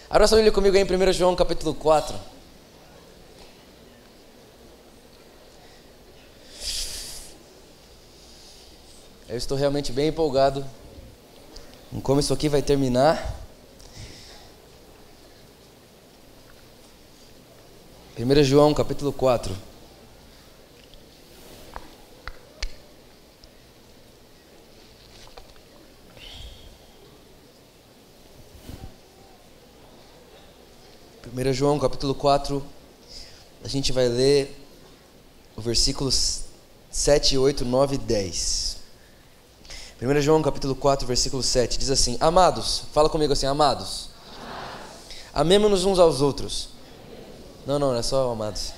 Abra sua Bíblia comigo aí em 1 João capítulo 4. Eu estou realmente bem empolgado em como isso aqui vai terminar. 1 João capítulo 4. João capítulo 4, a gente vai ler os versículos 7, 8, 9 e 10. 1 João capítulo 4, versículo 7, diz assim: Amados, fala comigo assim, amados, amemo-nos uns aos outros. Não é só amados.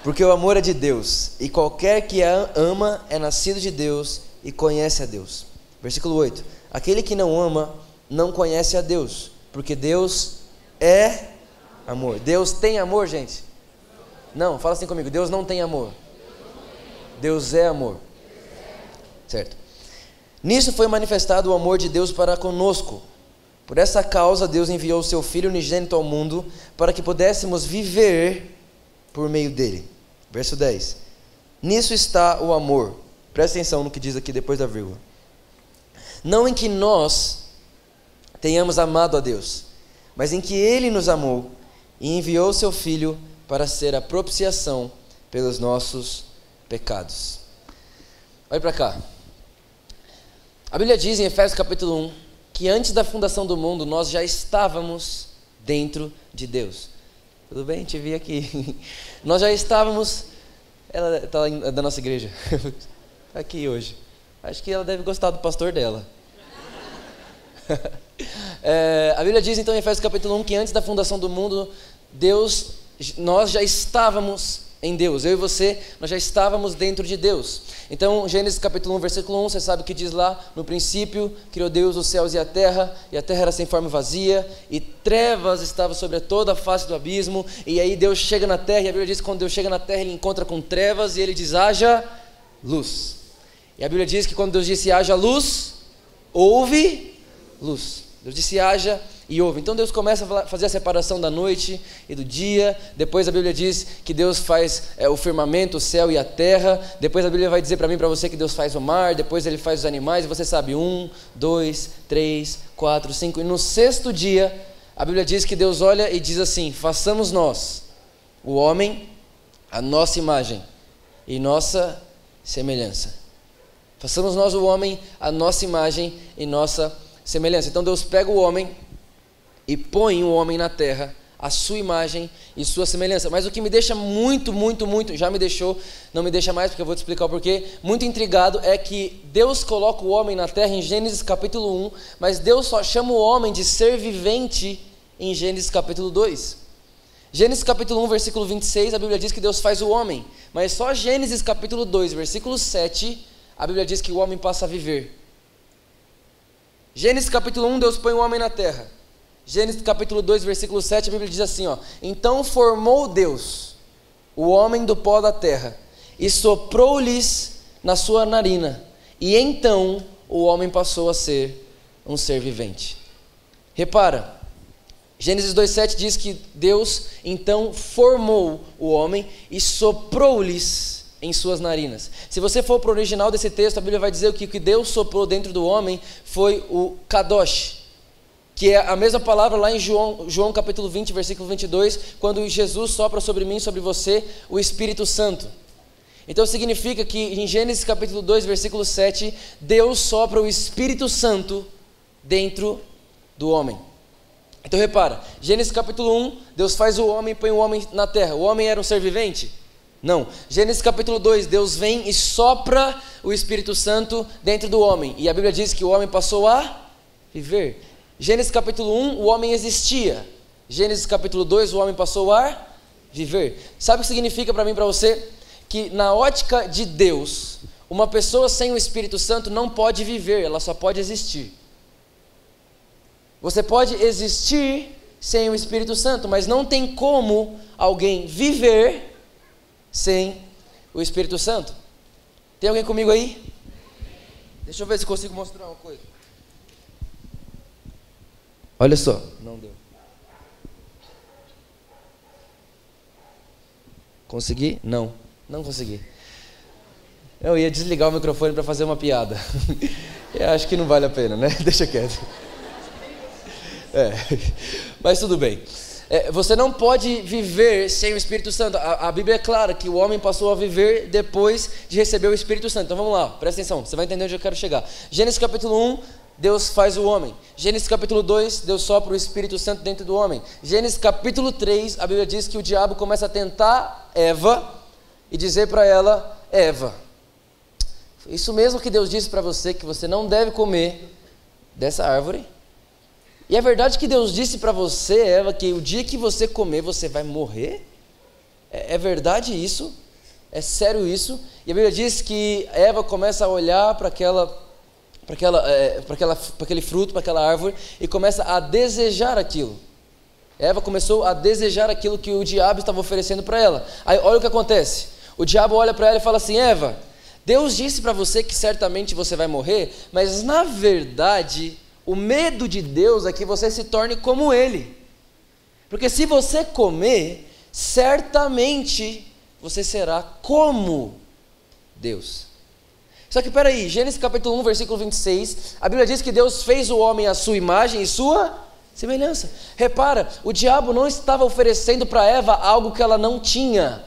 Porque o amor é de Deus, e qualquer que a ama é nascido de Deus e conhece a Deus. Versículo 8: Aquele que não ama não conhece a Deus, porque Deus é amor. Deus tem amor, gente? Não, fala assim comigo, Deus não tem amor. Deus é amor. Certo? Nisso foi manifestado o amor de Deus para conosco. Por essa causa Deus enviou o seu Filho unigênito ao mundo, para que pudéssemos viver por meio dele. Verso 10. Nisso está o amor. Presta atenção no que diz aqui depois da vírgula. Não em que nós tenhamos amado a Deus, mas em que Ele nos amou e enviou seu Filho para ser a propiciação pelos nossos pecados. Olha para cá. A Bíblia diz em Efésios capítulo 1 que antes da fundação do mundo nós já estávamos dentro de Deus. Tudo bem? Te vi aqui. Nós já estávamos... Ela está da nossa igreja. Aqui hoje. Acho que ela deve gostar do pastor dela. A Bíblia diz então em Efésios capítulo 1 que antes da fundação do mundo, nós já estávamos em Deus. Eu e você, nós já estávamos dentro de Deus. Então Gênesis capítulo 1, versículo 1, você sabe o que diz lá? No princípio criou Deus os céus e a terra era sem forma e vazia, e trevas estavam sobre toda a face do abismo. E aí Deus chega na terra, e a Bíblia diz que quando Deus chega na terra, Ele encontra com trevas, e Ele diz, haja luz. E a Bíblia diz que quando Deus disse haja luz, houve luz. Deus disse haja e houve. Então Deus começa a fazer a separação da noite e do dia. Depois a Bíblia diz que Deus faz o firmamento, o céu e a terra. Depois a Bíblia vai dizer para mim e para você que Deus faz o mar. Depois Ele faz os animais. E você sabe, 1, 2, 3, 4, 5. E no sexto dia a Bíblia diz que Deus olha e diz assim: façamos nós, o homem, a nossa imagem e nossa semelhança. Façamos nós o homem, a nossa imagem e nossa semelhança. Então Deus pega o homem e põe o homem na terra, a sua imagem e sua semelhança. Mas o que me deixa muito, já me deixou, não me deixa mais, porque eu vou te explicar o porquê, muito intrigado, é que Deus coloca o homem na terra em Gênesis capítulo 1, mas Deus só chama o homem de ser vivente em Gênesis capítulo 2. Gênesis capítulo 1, versículo 26, a Bíblia diz que Deus faz o homem, mas só Gênesis capítulo 2, versículo 7, a Bíblia diz que o homem passa a viver. Gênesis capítulo 1, Deus põe o homem na terra. Gênesis capítulo 2, versículo 7, a Bíblia diz assim, então formou Deus o homem do pó da terra e soprou-lhes na sua narina, e então o homem passou a ser um ser vivente. Repara, Gênesis 2,7 diz que Deus então formou o homem e soprou-lhes em suas narinas. Se você for para o original desse texto, a Bíblia vai dizer que o que Deus soprou dentro do homem foi o kadosh, que é a mesma palavra lá em João capítulo 20, versículo 22, quando Jesus sopra sobre mim, sobre você, o Espírito Santo. Então significa que em Gênesis capítulo 2, versículo 7, Deus sopra o Espírito Santo dentro do homem. Então repara, Gênesis capítulo 1, Deus faz o homem, põe o homem na terra. O homem era um ser vivente? Não. Gênesis capítulo 2, Deus vem e sopra o Espírito Santo dentro do homem. E a Bíblia diz que o homem passou a viver. Gênesis capítulo 1, o homem existia. Gênesis capítulo 2, o homem passou a viver. Sabe o que significa para mim e para você? Que na ótica de Deus, uma pessoa sem o Espírito Santo não pode viver, ela só pode existir. Você pode existir sem o Espírito Santo, mas não tem como alguém viver sem o Espírito Santo. Tem alguém comigo aí? Deixa eu ver se consigo mostrar uma coisa. Olha só. Não deu. Consegui? Não. Não consegui. Eu ia desligar o microfone para fazer uma piada. Eu acho que não vale a pena, né? Deixa quieto. Mas tudo bem. Você não pode viver sem o Espírito Santo. A Bíblia é clara que o homem passou a viver depois de receber o Espírito Santo. Então vamos lá, presta atenção, você vai entender onde eu quero chegar. Gênesis capítulo 1, Deus faz o homem. Gênesis capítulo 2, Deus sopra o Espírito Santo dentro do homem. Gênesis capítulo 3, a Bíblia diz que o diabo começa a tentar Eva e dizer para ela: Eva, isso mesmo que Deus disse para você, que você não deve comer dessa árvore. E é verdade que Deus disse para você, Eva, que o dia que você comer, você vai morrer? É verdade isso? É sério isso? E a Bíblia diz que Eva começa a olhar para aquele fruto, para aquela árvore, e começa a desejar aquilo. Eva começou a desejar aquilo que o diabo estava oferecendo para ela. Aí olha o que acontece. O diabo olha para ela e fala assim: Eva, Deus disse para você que certamente você vai morrer, mas na verdade o medo de Deus é que você se torne como Ele. Porque se você comer, certamente você será como Deus. Só que peraí, Gênesis capítulo 1, versículo 26, a Bíblia diz que Deus fez o homem à sua imagem e sua semelhança. Repara, o diabo não estava oferecendo para Eva algo que ela não tinha.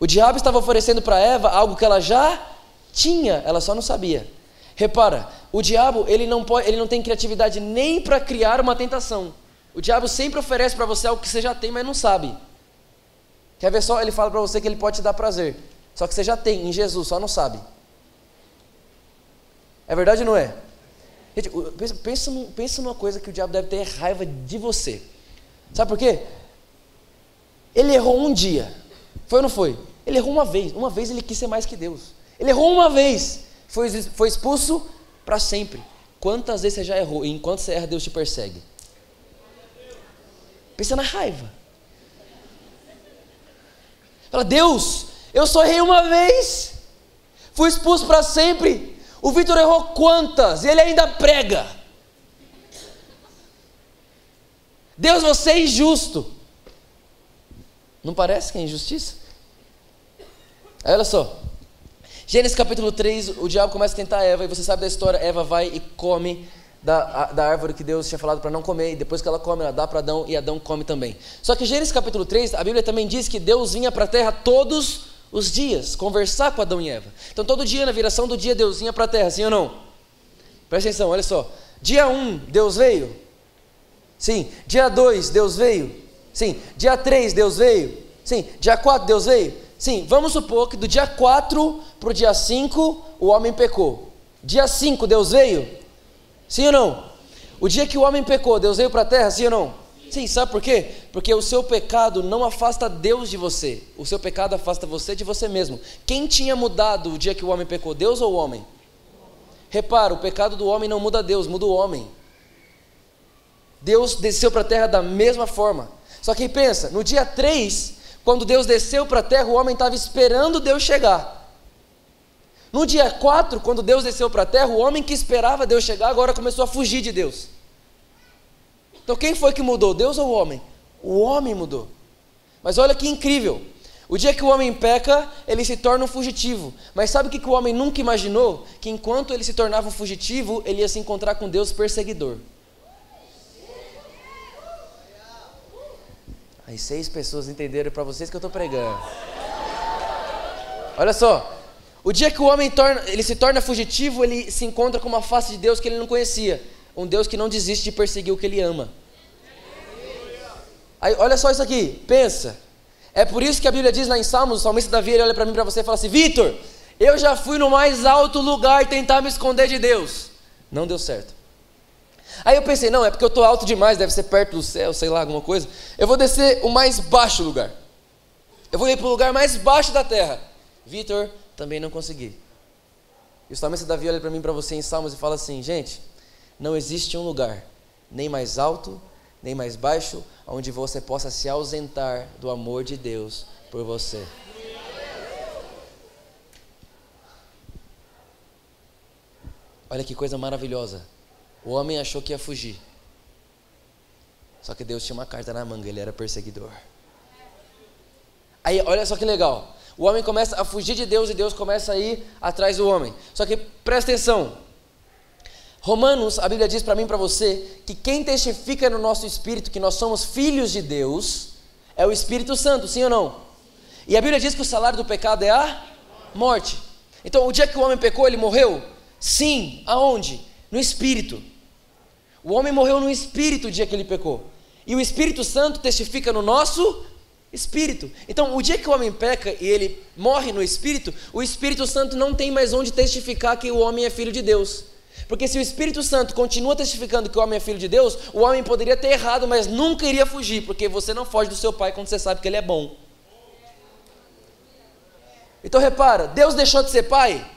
O diabo estava oferecendo para Eva algo que ela já tinha, ela só não sabia. Repara, o diabo ele não tem criatividade nem para criar uma tentação. O diabo sempre oferece para você algo que você já tem, mas não sabe. Quer ver só? Ele fala para você que ele pode te dar prazer, só que você já tem em Jesus, só não sabe. É verdade ou não é? Gente, pensa numa coisa que o diabo deve ter raiva de você. Sabe por quê? Ele errou um dia. Foi ou não foi? Ele errou uma vez. Uma vez ele quis ser mais que Deus. Ele errou uma vez. Foi expulso para sempre. Quantas vezes você já errou? E enquanto você erra, Deus te persegue. Pensa na raiva. Fala: Deus, eu só errei uma vez. Fui expulso para sempre. O Vitor errou quantas? E ele ainda prega. Deus, você é injusto. Não parece que é injustiça? Aí olha só. Gênesis capítulo 3, o diabo começa a tentar Eva, e você sabe da história. Eva vai e come da árvore que Deus tinha falado para não comer, e depois que ela come, ela dá para Adão, e Adão come também. Só que Gênesis capítulo 3, a Bíblia também diz que Deus vinha para a terra todos os dias, conversar com Adão e Eva. Então todo dia, na viração do dia, Deus vinha para a terra, sim ou não? Presta atenção, olha só. Dia 1, Deus veio? Sim. Dia 2, Deus veio? Sim. Dia 3, Deus veio? Sim. Dia 4, Deus veio? Sim. Vamos supor que do dia 4 para o dia 5, o homem pecou. Dia 5, Deus veio? Sim ou não? O dia que o homem pecou, Deus veio para a terra, sim ou não? Sim, sabe por quê? Porque o seu pecado não afasta Deus de você. O seu pecado afasta você de você mesmo. Quem tinha mudado o dia que o homem pecou, Deus ou o homem? Repara, o pecado do homem não muda Deus, muda o homem. Deus desceu para a terra da mesma forma. Só que pensa, no dia 3, quando Deus desceu para a terra, o homem estava esperando Deus chegar. No dia 4, quando Deus desceu para a terra, o homem que esperava Deus chegar, agora começou a fugir de Deus. Então quem foi que mudou, Deus ou o homem? O homem mudou. Mas olha que incrível, o dia que o homem peca, ele se torna um fugitivo. Mas sabe o que o homem nunca imaginou? Que enquanto ele se tornava um fugitivo, ele ia se encontrar com Deus perseguidor. Aí 6 pessoas entenderam, para vocês que eu estou pregando. Olha só, o dia que o homem ele se torna fugitivo, ele se encontra com uma face de Deus que ele não conhecia. Um Deus que não desiste de perseguir o que ele ama. Aí, olha só isso aqui, pensa. É por isso que a Bíblia diz lá em Salmos, o salmista Davi, ele olha para mim, para você e fala assim: Vitor, eu já fui no mais alto lugar tentar me esconder de Deus. Não deu certo. Aí eu pensei, não, é porque eu estou alto demais, deve ser perto do céu, sei lá, alguma coisa. Eu vou descer o mais baixo lugar. Eu vou ir para o lugar mais baixo da terra. Vitor, também não consegui. E o salmista Davi olha para mim, para você em Salmos e fala assim: gente, não existe um lugar, nem mais alto, nem mais baixo, onde você possa se ausentar do amor de Deus por você. Olha que coisa maravilhosa. O homem achou que ia fugir. Só que Deus tinha uma carta na manga, ele era perseguidor. Aí, olha só que legal. O homem começa a fugir de Deus e Deus começa a ir atrás do homem. Só que presta atenção. Romanos, a Bíblia diz para mim e para você que quem testifica no nosso espírito que nós somos filhos de Deus é o Espírito Santo, sim ou não? E a Bíblia diz que o salário do pecado é a morte. Então, o dia que o homem pecou, ele morreu? Sim. Aonde? No Espírito. O homem morreu no Espírito o dia que ele pecou. E o Espírito Santo testifica no nosso Espírito. Então, o dia que o homem peca e ele morre no Espírito, o Espírito Santo não tem mais onde testificar que o homem é filho de Deus. Porque se o Espírito Santo continua testificando que o homem é filho de Deus, o homem poderia ter errado, mas nunca iria fugir, porque você não foge do seu pai quando você sabe que ele é bom. Então repara, Deus deixou de ser pai?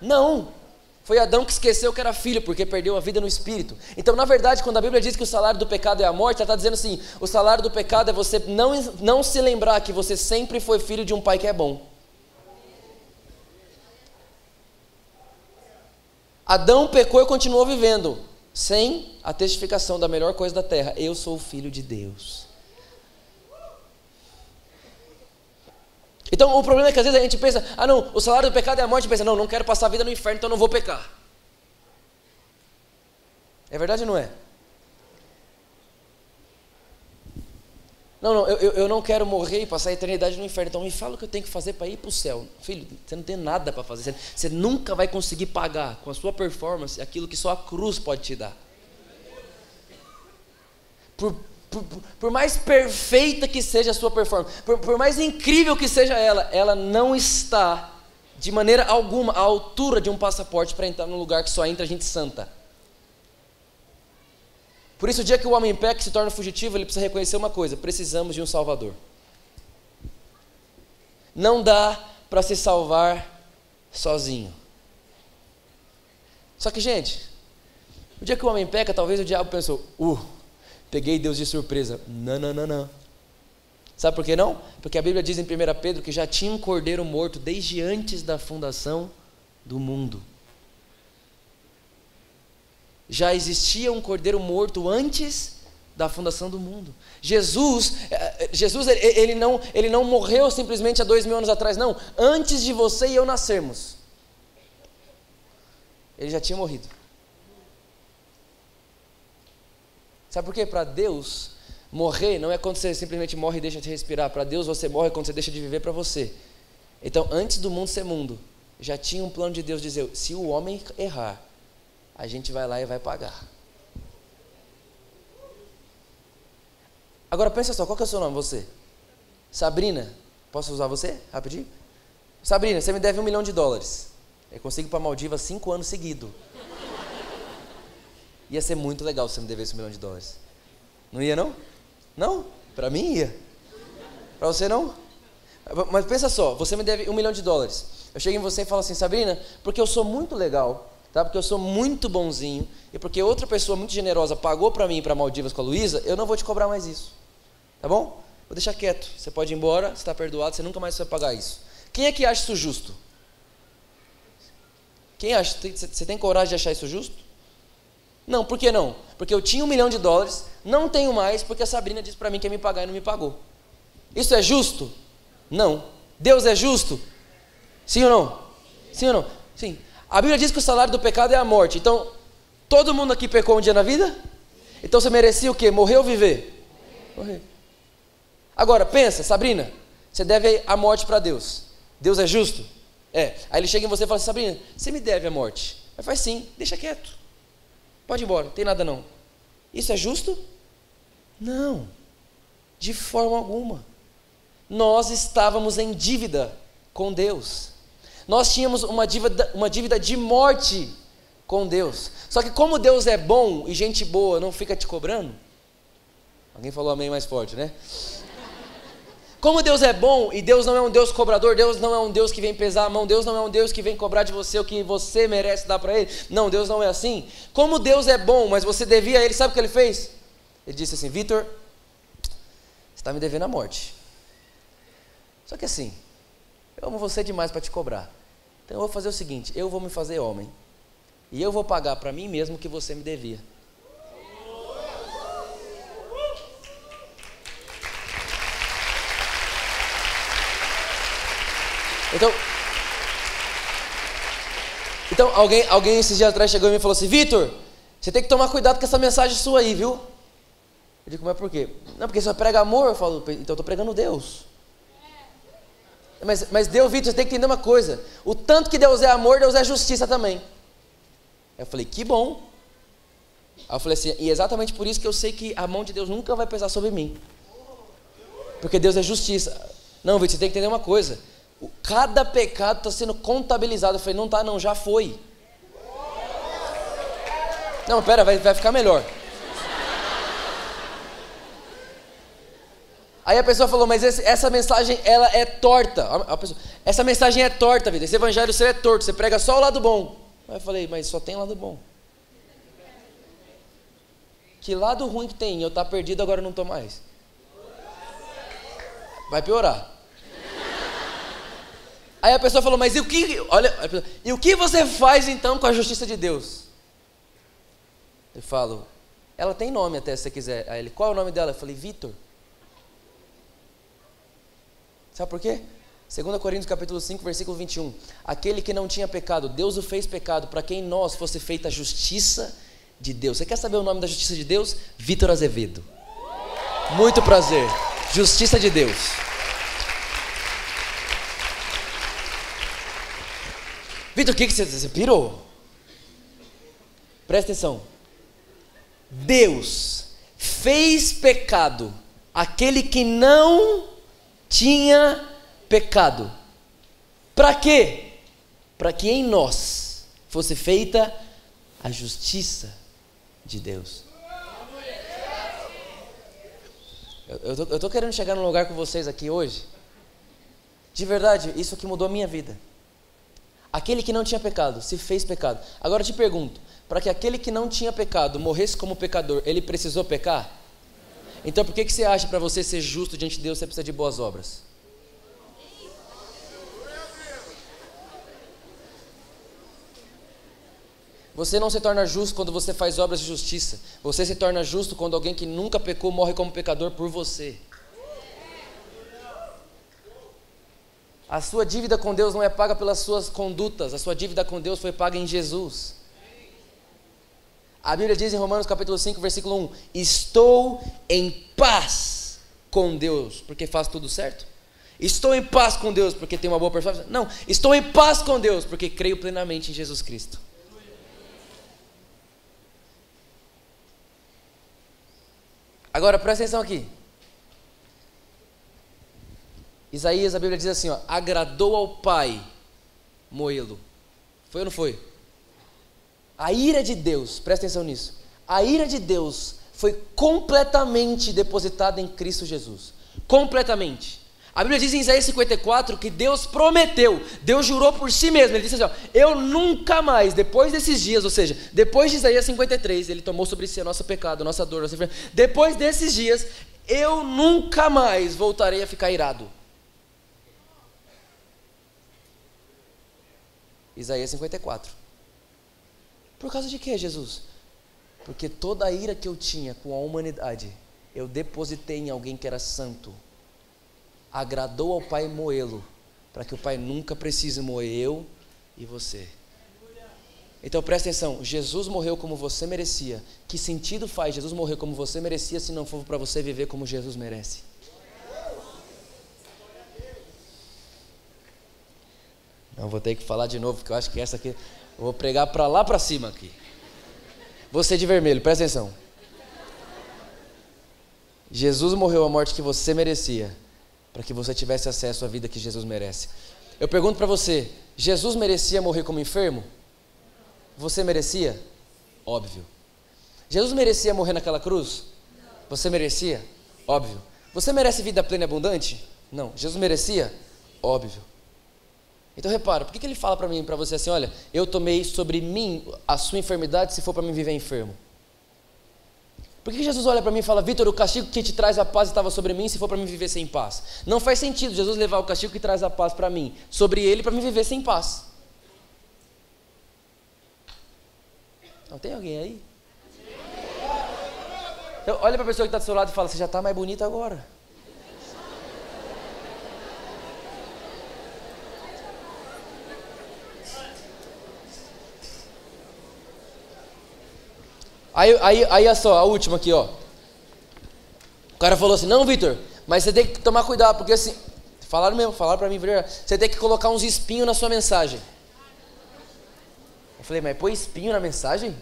Não. Foi Adão que esqueceu que era filho, porque perdeu a vida no Espírito. Então, na verdade, quando a Bíblia diz que o salário do pecado é a morte, ela está dizendo assim, o salário do pecado é você não se lembrar que você sempre foi filho de um pai que é bom. Adão pecou e continuou vivendo, sem a testificação da melhor coisa da terra. Eu sou o filho de Deus. Então o problema é que às vezes a gente pensa, não, o salário do pecado é a morte, e pensa, não quero passar a vida no inferno, então não vou pecar. É verdade ou não é? Não, eu não quero morrer e passar a eternidade no inferno, então me fala o que eu tenho que fazer para ir para o céu. Filho, você não tem nada para fazer, você nunca vai conseguir pagar com a sua performance aquilo que só a cruz pode te dar. Por mais perfeita que seja a sua performance, por mais incrível que seja ela não está de maneira alguma à altura de um passaporte para entrar num lugar que só entra gente santa. Por isso, o dia que o homem peca e se torna fugitivo, ele precisa reconhecer uma coisa: precisamos de um Salvador. Não dá para se salvar sozinho. Só que, gente, o dia que o homem peca, talvez o diabo pensou, peguei Deus de surpresa. Não. Sabe por que não? Porque a Bíblia diz em 1 Pedro que já tinha um cordeiro morto desde antes da fundação do mundo. Já existia um cordeiro morto antes da fundação do mundo. Jesus ele não morreu simplesmente há 2000 anos atrás, não. Antes de você e eu nascermos, ele já tinha morrido. Sabe por quê? Para Deus, morrer não é quando você simplesmente morre e deixa de respirar. Para Deus, você morre quando você deixa de viver para você. Então, antes do mundo ser mundo, já tinha um plano de Deus dizer, se o homem errar, a gente vai lá e vai pagar. Agora pensa só, qual que é o seu nome, você? Sabrina. Posso usar você, rapidinho? Sabrina, você me deve $1 milhão. Eu consigo ir para Maldivas 5 anos seguidos. Ia ser muito legal se você me devesse $1 milhão. Não ia, não? Não? Para mim ia. Para você não? Mas pensa só, você me deve $1 milhão. Eu chego em você e falo assim, Sabrina, porque eu sou muito legal, tá? Porque eu sou muito bonzinho, e porque outra pessoa muito generosa pagou para mim ir para Maldivas com a Luísa, eu não vou te cobrar mais isso. Tá bom? Vou deixar quieto. Você pode ir embora, você está perdoado, você nunca mais vai pagar isso. Quem é que acha isso justo? Quem acha? Você tem coragem de achar isso justo? Não, por que não? Porque eu tinha $1 milhão, não tenho mais, porque a Sabrina disse para mim que ia me pagar e não me pagou. Isso é justo? Não. Deus é justo? Sim ou não? Sim ou não? Sim. A Bíblia diz que o salário do pecado é a morte. Então, todo mundo aqui pecou um dia na vida? Então você merecia o quê? Morrer ou viver? Morrer. Agora, pensa, Sabrina, você deve a morte para Deus. Deus é justo? É. Aí ele chega em você e fala assim, Sabrina, você me deve a morte. Aí faz sim, deixa quieto. Pode ir embora, não tem nada não. Isso é justo? Não, de forma alguma. Nós estávamos em dívida com Deus. Nós tínhamos uma dívida de morte com Deus. Só que como Deus é bom e gente boa não fica te cobrando, alguém falou amém mais forte, né? Como Deus é bom e Deus não é um Deus cobrador, Deus não é um Deus que vem pesar a mão, Deus não é um Deus que vem cobrar de você o que você merece dar para Ele. Não, Deus não é assim. Como Deus é bom, mas você devia a Ele, sabe o que Ele fez? Ele disse assim, Vitor, você está me devendo a morte. Só que assim, eu amo você demais para te cobrar. Então eu vou fazer o seguinte, eu vou me fazer homem. E eu vou pagar para mim mesmo o que você me devia. Então alguém esses dias atrás chegou e me falou assim: Vitor, você tem que tomar cuidado com essa mensagem sua aí, viu? Eu digo, mas por quê? Não, porque você prega amor. Eu falo, então eu estou pregando Deus. Mas Deus, Vitor, você tem que entender uma coisa. O tanto que Deus é amor, Deus é justiça também. Eu falei, que bom. Aí eu falei assim, e exatamente por isso que eu sei que a mão de Deus nunca vai pesar sobre mim. Porque Deus é justiça. Não, Vitor, você tem que entender uma coisa. Cada pecado está sendo contabilizado. Eu falei, não está não, já foi. Não, pera, vai ficar melhor. Aí a pessoa falou, mas essa mensagem, ela é torta. Essa mensagem é torta, vida. Esse evangelho seu é torto, você prega só o lado bom. Aí eu falei, mas só tem lado bom. Que lado ruim que tem? Eu estou perdido, agora eu não estou mais. Vai piorar. Aí a pessoa falou, mas e o que você faz então com a justiça de Deus? Eu falo, ela tem nome até se você quiser. Aí ele, qual é o nome dela? Eu falei, Vitor. Sabe por quê? 2 Coríntios capítulo 5, versículo 21. Aquele que não tinha pecado, Deus o fez pecado, para que em nós fosse feita a justiça de Deus. Você quer saber o nome da justiça de Deus? Vitor Azevedo. Muito prazer. Justiça de Deus. Vitor, o que você pirou? Presta atenção. Deus fez pecado aquele que não tinha pecado. Para quê? Para que em nós fosse feita a justiça de Deus. Eu tô querendo chegar num lugar com vocês aqui hoje. De verdade, isso aqui mudou a minha vida. Aquele que não tinha pecado, se fez pecado. Agora eu te pergunto, para que aquele que não tinha pecado morresse como pecador, ele precisou pecar? Então por que você acha, para você ser justo diante de Deus, você precisa de boas obras? Você não se torna justo quando você faz obras de justiça. Você se torna justo quando alguém que nunca pecou morre como pecador por você. A sua dívida com Deus não é paga pelas suas condutas. A sua dívida com Deus foi paga em Jesus. A Bíblia diz em Romanos capítulo 5, versículo 1: estou em paz com Deus, porque faz tudo certo. Estou em paz com Deus, porque tenho uma boa performance. Não, estou em paz com Deus, porque creio plenamente em Jesus Cristo. Agora, presta atenção aqui. Isaías, a Bíblia diz assim, ó, agradou ao Pai moê-lo. Foi ou não foi? A ira de Deus, presta atenção nisso. A ira de Deus foi completamente depositada em Cristo Jesus. Completamente. A Bíblia diz em Isaías 54 que Deus prometeu, Deus jurou por si mesmo. Ele disse assim, ó, eu nunca mais, depois desses dias, ou seja, depois de Isaías 53, ele tomou sobre si o nosso pecado, a nossa dor, a nossa enfermidade. Depois desses dias, eu nunca mais voltarei a ficar irado. Isaías 54. Por causa de quê, Jesus? Porque toda a ira que eu tinha com a humanidade, eu depositei em alguém que era santo. Agradou ao Pai moê-lo, para que o Pai nunca precise moer eu e você. Então presta atenção, Jesus morreu como você merecia. Que sentido faz Jesus morrer como você merecia, se não for para você viver como Jesus merece? Não, vou ter que falar de novo, porque eu acho que essa aqui, eu vou pregar para lá para cima aqui. Você de vermelho, presta atenção. Jesus morreu a morte que você merecia, para que você tivesse acesso à vida que Jesus merece. Eu pergunto para você, Jesus merecia morrer como enfermo? Você merecia? Óbvio. Jesus merecia morrer naquela cruz? Você merecia? Óbvio. Você merece vida plena e abundante? Não. Jesus merecia? Óbvio. Então repara, por que ele fala para mim e para você assim, olha, eu tomei sobre mim a sua enfermidade se for para mim viver enfermo? Por que Jesus olha para mim e fala, Vitor, o castigo que te traz a paz estava sobre mim se for para mim viver sem paz? Não faz sentido Jesus levar o castigo que traz a paz para mim, sobre ele, para mim viver sem paz. Não tem alguém aí? Então, olha para a pessoa que está do seu lado e fala, você já está mais bonita agora. Aí é só, a última aqui, ó. O cara falou assim, não, Vitor, mas você tem que tomar cuidado, porque assim, falaram pra mim, você tem que colocar uns espinhos na sua mensagem. Eu falei, mas põe espinho na mensagem?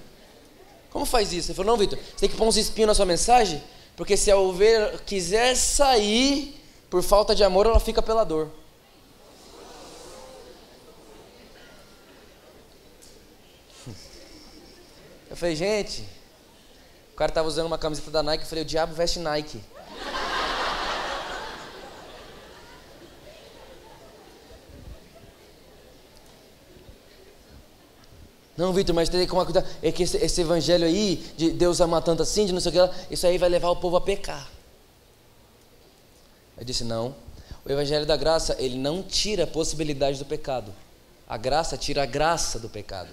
Como faz isso? Ele falou, não, Vitor, você tem que pôr uns espinhos na sua mensagem, porque se a ovelha quiser sair por falta de amor, ela fica pela dor. Eu falei, gente, o cara estava usando uma camiseta da Nike, eu falei, o diabo veste Nike. Não, Vitor, mas tem que tomar cuidado. É que esse evangelho aí, de Deus amar tanto assim, de não sei o que lá, isso aí vai levar o povo a pecar. Eu disse, não. O evangelho da graça, ele não tira a possibilidade do pecado. A graça tira a graça do pecado.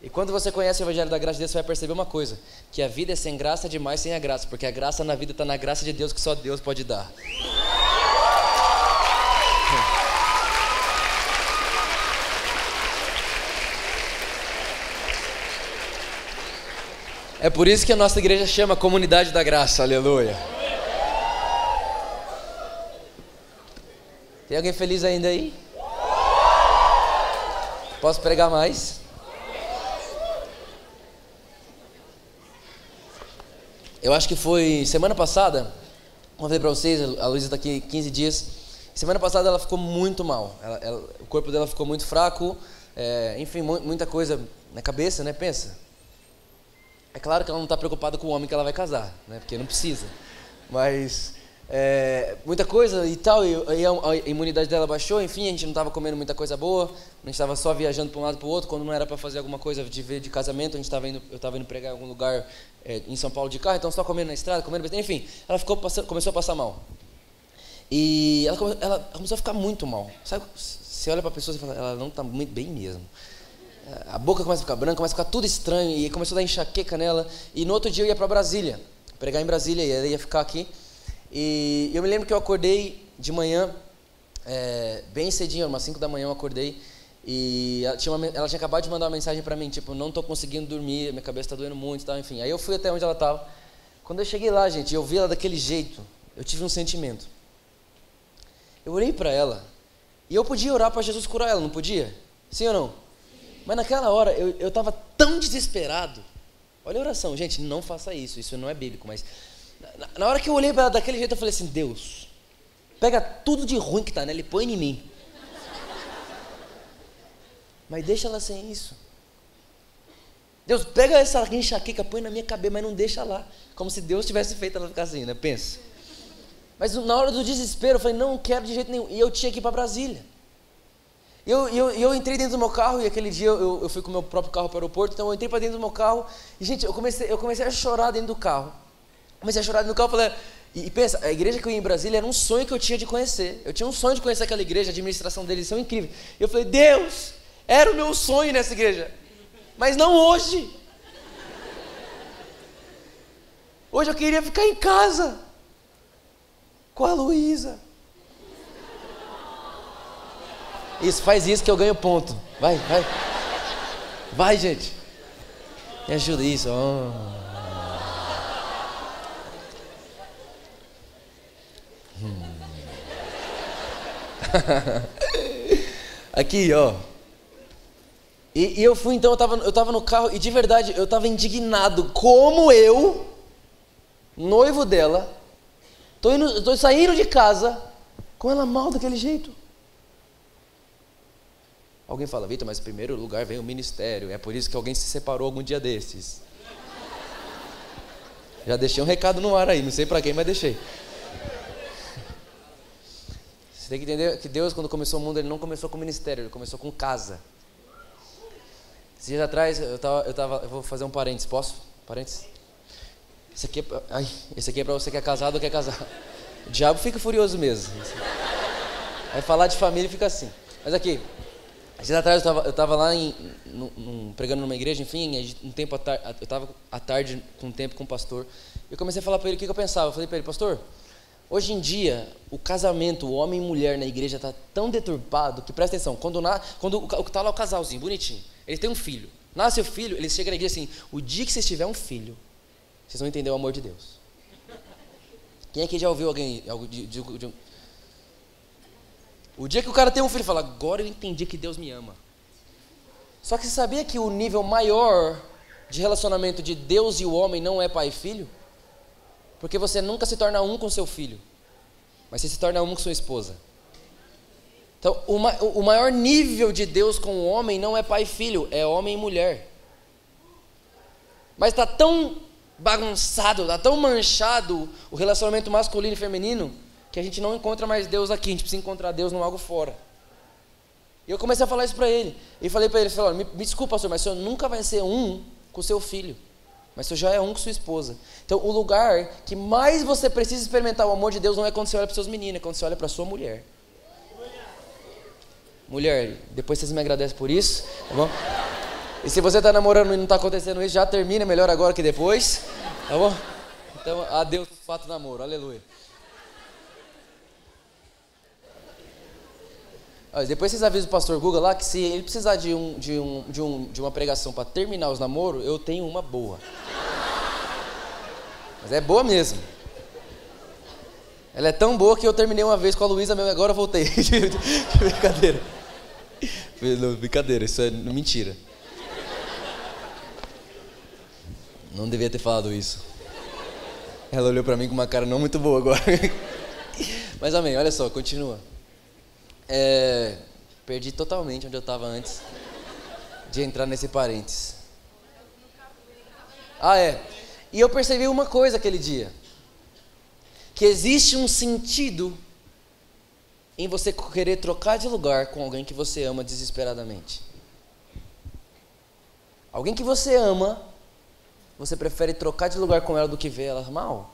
E quando você conhece o evangelho da graça de Deus, você vai perceber uma coisa, que a vida é sem graça demais sem a graça, porque a graça na vida está na graça de Deus, que só Deus pode dar. É por isso que a nossa igreja chama Comunidade da Graça, aleluia. Tem alguém feliz ainda aí? Posso pregar mais? Eu acho que foi semana passada, como eu falei pra vocês, a Luísa está aqui 15 dias. Semana passada ela ficou muito mal, o corpo dela ficou muito fraco, enfim, muita coisa na cabeça, né? Pensa. É claro que ela não está preocupada com o homem que ela vai casar, né? Porque não precisa. Mas muita coisa e tal, e a imunidade dela baixou, enfim, a gente não estava comendo muita coisa boa, a gente estava só viajando para um lado para o outro, quando não era para fazer alguma coisa de casamento, eu estava indo pregar em algum lugar em São Paulo de carro, então só comendo na estrada, comendo besteira, enfim, ela começou a passar mal. E ela começou a ficar muito mal. Sabe, você olha para a pessoa e fala, ela não está muito bem mesmo. A boca começa a ficar branca, começa a ficar tudo estranho, e começou a dar enxaqueca nela. E no outro dia eu ia para Brasília, pregar em Brasília, e ela ia ficar aqui. E eu me lembro que eu acordei de manhã, bem cedinho, umas 5 da manhã eu acordei, e ela tinha acabado de mandar uma mensagem para mim, tipo, não estou conseguindo dormir, minha cabeça está doendo muito e tal, enfim. Aí eu fui até onde ela estava. Quando eu cheguei lá, gente, eu vi ela daquele jeito, eu tive um sentimento. Eu olhei para ela, e eu podia orar para Jesus curar ela, não podia? Sim ou não? Mas naquela hora, eu estava tão desesperado. Olha a oração, gente, não faça isso não é bíblico, mas na hora que eu olhei para ela daquele jeito, eu falei assim, Deus, pega tudo de ruim que está nela e põe em mim. Mas deixa ela sem isso. Deus, pega essa enxaqueca, põe na minha cabeça, mas não deixa lá. Como se Deus tivesse feito ela ficar assim, né? Pensa. Mas na hora do desespero, eu falei, não quero de jeito nenhum. E eu tinha que ir para Brasília. Eu entrei dentro do meu carro, e aquele dia eu fui com o meu próprio carro para o aeroporto, então eu entrei para dentro do meu carro, e gente, eu comecei a chorar dentro do carro. Falei, e pensa, a igreja que eu ia em Brasília era um sonho que eu tinha de conhecer. Eu tinha um sonho de conhecer aquela igreja, a administração deles são incríveis. Eu falei, Deus, era o meu sonho nessa igreja, mas não hoje. Hoje eu queria ficar em casa, com a Luísa. Isso, faz isso que eu ganho ponto. Vai. Vai, gente. Me ajuda isso. Oh. Aqui, ó. E eu fui, então, eu tava no carro, e de verdade, eu tava indignado. Como eu, noivo dela, tô saindo de casa, com ela mal daquele jeito. Alguém fala, Vitor, mas em primeiro lugar vem o ministério, é por isso que alguém se separou algum dia desses. Já deixei um recado no ar aí, não sei pra quem, mas deixei. Você tem que entender que Deus, quando começou o mundo, Ele não começou com ministério, Ele começou com casa. Esses dias atrás, eu vou fazer um parênteses, posso? Parênteses? Esse aqui é pra você que é casado ou quer casar. O diabo fica furioso mesmo. Vai falar de família e fica assim. Mas aqui, esses dias atrás eu estava lá pregando numa igreja, enfim, eu estava à tarde com um tempo com o pastor. Eu comecei a falar para ele o que eu pensava. Eu falei para ele, pastor, hoje em dia, o casamento, o homem e mulher na igreja está tão deturpado que, presta atenção, quando está lá o casalzinho, bonitinho, ele tem um filho, Nasce o filho, eles chegam na igreja assim, o dia que vocês tiverem um filho, vocês vão entender o amor de Deus. Quem aqui já ouviu alguém... O dia que o cara tem um filho, fala, agora eu entendi que Deus me ama. Só que você sabia que o nível maior de relacionamento de Deus e o homem não é pai e filho? Porque você nunca se torna um com seu filho, mas você se torna um com sua esposa. Então, o maior nível de Deus com o homem não é pai e filho, é homem e mulher. Mas está tão bagunçado, está tão manchado o relacionamento masculino e feminino, que a gente não encontra mais Deus aqui, a gente precisa encontrar Deus no algo fora. E eu comecei a falar isso para ele. E falei para ele, me desculpa, pastor, mas o senhor nunca vai ser um com seu filho. Mas o senhor já é um com sua esposa. Então, o lugar que mais você precisa experimentar o amor de Deus não é quando você olha para seus meninos, é quando você olha para sua mulher. Mulher, depois vocês me agradecem por isso, tá bom? E se você está namorando e não está acontecendo isso, já termina, melhor agora que depois, tá bom? Então, adeus pro fato do namoro, aleluia. Depois vocês avisam o pastor Guga lá que se ele precisar de uma pregação para terminar os namoros, eu tenho uma boa. Mas é boa mesmo. Ela é tão boa que eu terminei uma vez com a Luísa mesmo, agora eu voltei. Brincadeira. Não, brincadeira, isso é mentira. Não devia ter falado isso. Ela olhou para mim com uma cara não muito boa agora. Mas amém, olha só, continua. Perdi totalmente onde eu estava antes de entrar nesse parênteses. E eu percebi uma coisa aquele dia, que existe um sentido em você querer trocar de lugar com alguém que você ama desesperadamente. Alguém que você ama, você prefere trocar de lugar com ela do que ver ela mal?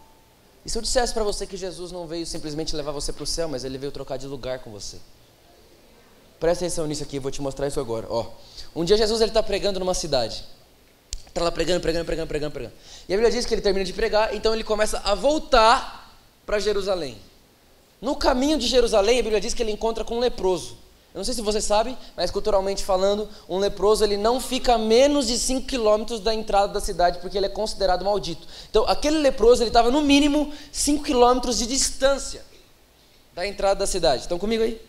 E se eu dissesse para você que Jesus não veio simplesmente levar você para o céu, mas ele veio trocar de lugar com você? Presta atenção nisso aqui, eu vou te mostrar isso agora. Um dia Jesus está pregando numa cidade. Está lá pregando. E a Bíblia diz que ele termina de pregar, então ele começa a voltar para Jerusalém. No caminho de Jerusalém, a Bíblia diz que ele encontra com um leproso. Eu não sei se você sabe, mas culturalmente falando, um leproso ele não fica a menos de 5 quilômetros da entrada da cidade, porque ele é considerado maldito. Então, aquele leproso, ele estava no mínimo 5 quilômetros de distância da entrada da cidade. Estão comigo aí?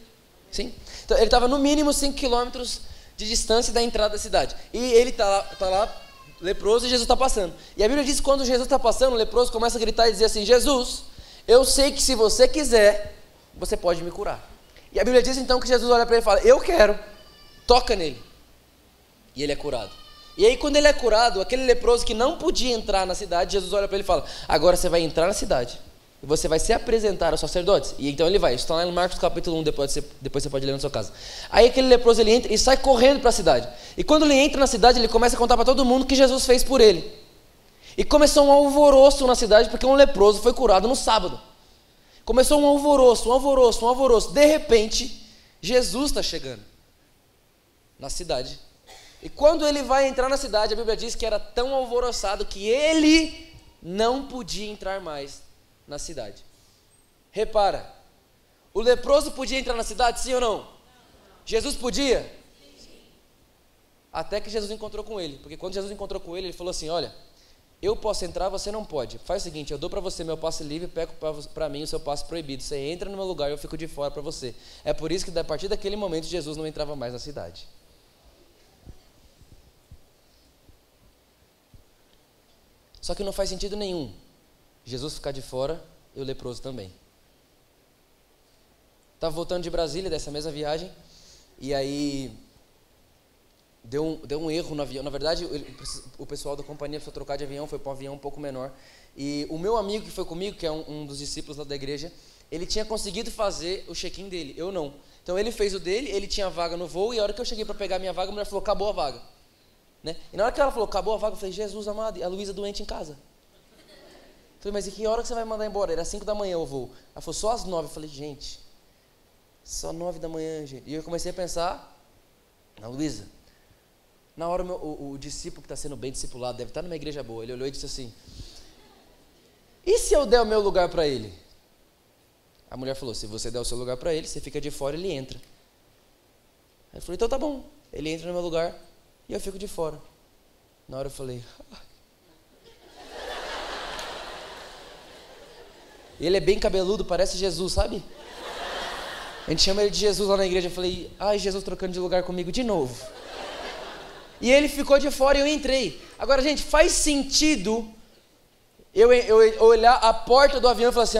Sim? Então, ele estava no mínimo 5 quilômetros de distância da entrada da cidade. E ele está lá, leproso, e Jesus está passando. E a Bíblia diz que quando Jesus está passando, o leproso começa a gritar e dizer assim, Jesus, eu sei que se você quiser, você pode me curar. E a Bíblia diz então que Jesus olha para ele e fala, eu quero, toca nele. E ele é curado. E aí quando ele é curado, aquele leproso que não podia entrar na cidade, Jesus olha para ele e fala, agora você vai entrar na cidade, e você vai se apresentar aos sacerdotes. E então ele vai, isso está lá em Marcos capítulo 1, depois você pode ler na sua casa. Aí aquele leproso ele entra e sai correndo para a cidade. E quando ele entra na cidade, ele começa a contar para todo mundo o que Jesus fez por ele. E começou um alvoroço na cidade, porque um leproso foi curado no sábado. Começou um alvoroço. De repente, Jesus está chegando na cidade. E quando ele vai entrar na cidade, a Bíblia diz que era tão alvoroçado que ele não podia entrar mais na cidade. Repara, o leproso podia entrar na cidade, sim ou não? Jesus podia? Sim. Até que Jesus encontrou com ele. Porque quando Jesus encontrou com ele, ele falou assim, olha, eu posso entrar, você não pode. Faz o seguinte, eu dou para você meu passe livre, pego para mim o seu passe proibido. Você entra no meu lugar e eu fico de fora para você. É por isso que a partir daquele momento Jesus não entrava mais na cidade. Só que não faz sentido nenhum Jesus ficar de fora e o leproso também. Estava voltando de Brasília dessa mesma viagem e aí deu um erro no avião. Na verdade, o pessoal da companhia foi trocar de avião, foi para um avião um pouco menor. E o meu amigo que foi comigo, que é um dos discípulos lá da igreja, ele tinha conseguido fazer o check-in dele, eu não. Então ele fez o dele, ele tinha vaga no voo, e a hora que eu cheguei para pegar a minha vaga, a mulher falou, acabou a vaga. Né? E na hora que ela falou, acabou a vaga, eu falei, Jesus amado, e a Luísa doente em casa. Eu falei, mas e que hora que você vai mandar embora? Era 5 da manhã o voo. Ela falou, só às 9. Eu falei, gente, só 9 da manhã, gente. E eu comecei a pensar, na Luísa, na hora o discípulo que está sendo bem discipulado, deve estar numa igreja boa, ele olhou e disse assim, e se eu der o meu lugar para ele? A mulher falou, se você der o seu lugar para ele, você fica de fora e ele entra. Aí eu falei, então tá bom, ele entra no meu lugar e eu fico de fora. Na hora eu falei... Ele é bem cabeludo, parece Jesus, sabe? A gente chama ele de Jesus lá na igreja. Eu falei, ai, Jesus trocando de lugar comigo de novo. E ele ficou de fora e eu entrei. Agora, gente, faz sentido eu olhar a porta do avião e falar assim,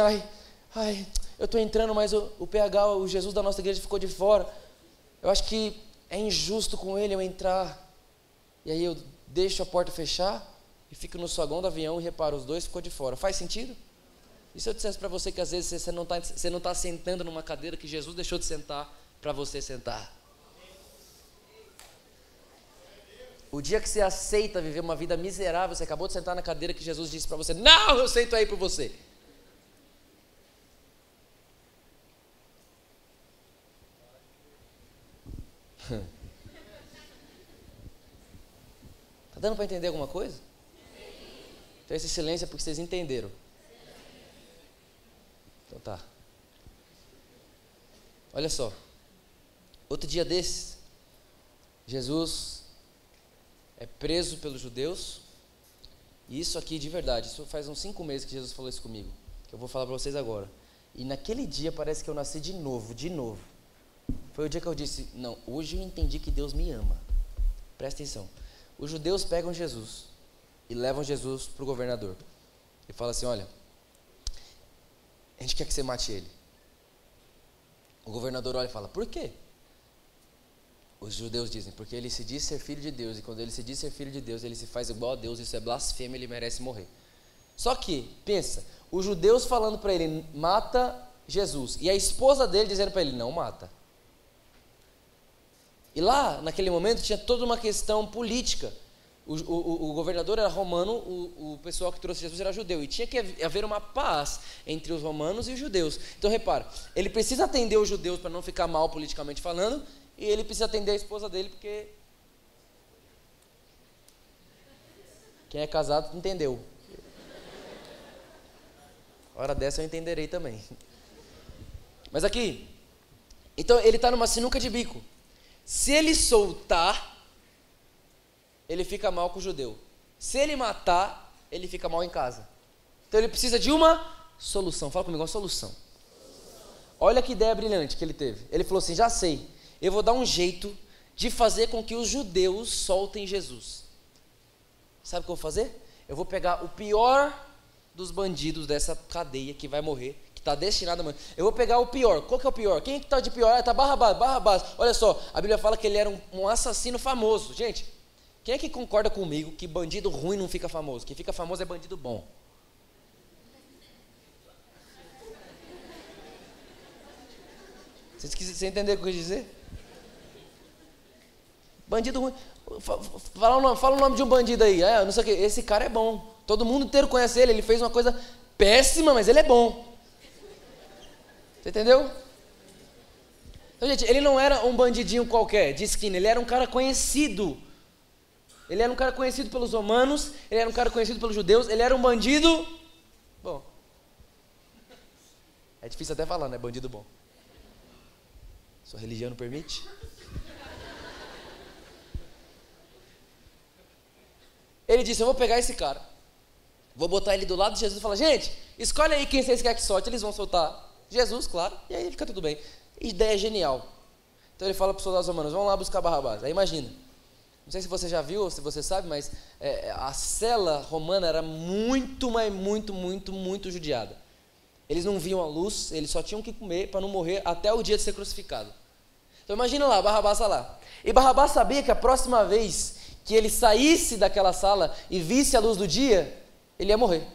ai, eu tô entrando, mas o PH, o Jesus da nossa igreja ficou de fora. Eu acho que é injusto com ele eu entrar. E aí eu deixo a porta fechar e fico no saguão do avião e reparo, os dois ficou de fora. Faz sentido? E se eu dissesse para você que às vezes você não está sentando numa cadeira que Jesus deixou de sentar para você sentar? O dia que você aceita viver uma vida miserável, você acabou de sentar na cadeira que Jesus disse para você, não, eu sento aí por você. Tá dando para entender alguma coisa? Então esse silêncio é porque vocês entenderam. Então tá. Olha só. Outro dia desses, Jesus é preso pelos judeus. E isso aqui de verdade, isso faz uns 5 meses que Jesus falou isso comigo, que eu vou falar para vocês agora. E naquele dia parece que eu nasci de novo. Foi o dia que eu disse, não, hoje eu entendi que Deus me ama. Presta atenção. Os judeus pegam Jesus e levam Jesus para o governador. E fala assim, olha, a gente quer que você mate ele. O governador olha e fala, por quê? Os judeus dizem, porque ele se diz ser filho de Deus, e quando ele se diz ser filho de Deus, ele se faz igual a Deus, isso é blasfêmia, ele merece morrer. Só que, pensa, os judeus falando para ele, mata Jesus, e a esposa dele dizendo para ele, não mata. E lá, naquele momento, tinha toda uma questão política. O governador era romano, o pessoal que trouxe Jesus era judeu, e tinha que haver uma paz entre os romanos e os judeus. Então repara, ele precisa atender os judeus para não ficar mal politicamente falando, e ele precisa atender a esposa dele porque quem é casado entendeu. Hora dessa eu entenderei também. Mas aqui, então ele está numa sinuca de bico. Se ele soltar, ele fica mal com o judeu. Se ele matar, ele fica mal em casa. Então ele precisa de uma solução. Fala comigo, uma solução. Olha que ideia brilhante que ele teve. Ele falou assim, já sei, eu vou dar um jeito de fazer com que os judeus soltem Jesus. Sabe o que eu vou fazer? Eu vou pegar o pior dos bandidos dessa cadeia que vai morrer, que está destinado a morrer. Eu vou pegar o pior. Qual que é o pior? Quem é que está de pior? Está Barrabás. Olha só, a Bíblia fala que ele era um assassino famoso. Gente, quem é que concorda comigo que bandido ruim não fica famoso? Quem fica famoso é bandido bom. Vocês entenderam o que eu quis dizer? Bandido ruim. Fala o nome de um bandido aí. Não sei o que. Esse cara é bom. Todo mundo inteiro conhece ele. Ele fez uma coisa péssima, mas ele é bom. Você entendeu? Então, gente, ele não era um bandidinho qualquer, de esquina. Ele era um cara conhecido. Ele era um cara conhecido pelos romanos, ele era um cara conhecido pelos judeus, ele era um bandido bom. É difícil até falar, né? Bandido bom. Sua religião não permite? Ele disse, eu vou pegar esse cara, vou botar ele do lado de Jesus e falar, gente, escolhe aí quem vocês querem que solte. Eles vão soltar Jesus, claro, e aí fica tudo bem. Ideia genial. Então ele fala para os soldados romanos, vamos lá buscar Barrabás. Aí imagina. Não sei se você já viu ou se você sabe, mas a cela romana era muito, mas muito judiada. Eles não viam a luz, eles só tinham que comer para não morrer até o dia de ser crucificado. Então imagina lá, Barrabás está lá. E Barrabás sabia que a próxima vez que ele saísse daquela sala e visse a luz do dia, ele ia morrer.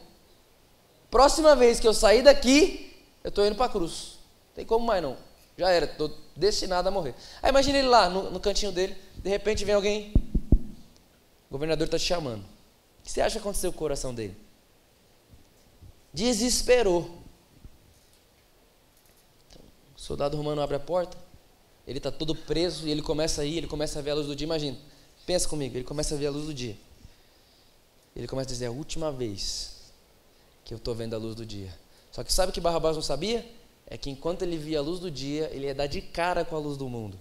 Próxima vez que eu sair daqui, eu estou indo para a cruz. Não tem como mais não. Já era, estou destinado a morrer. Aí imagina ele lá, no cantinho dele, de repente vem alguém, o governador está te chamando. O que você acha que aconteceu com o coração dele? Desesperou. Então, o soldado romano abre a porta, ele está todo preso e ele começa a ir, ele começa a ver a luz do dia. Imagina, pensa comigo, ele começa a ver a luz do dia. Ele começa a dizer, é a última vez que eu estou vendo a luz do dia. Só que sabe o que Barrabás não sabia? É que enquanto ele via a luz do dia, ele ia dar de cara com a luz do mundo.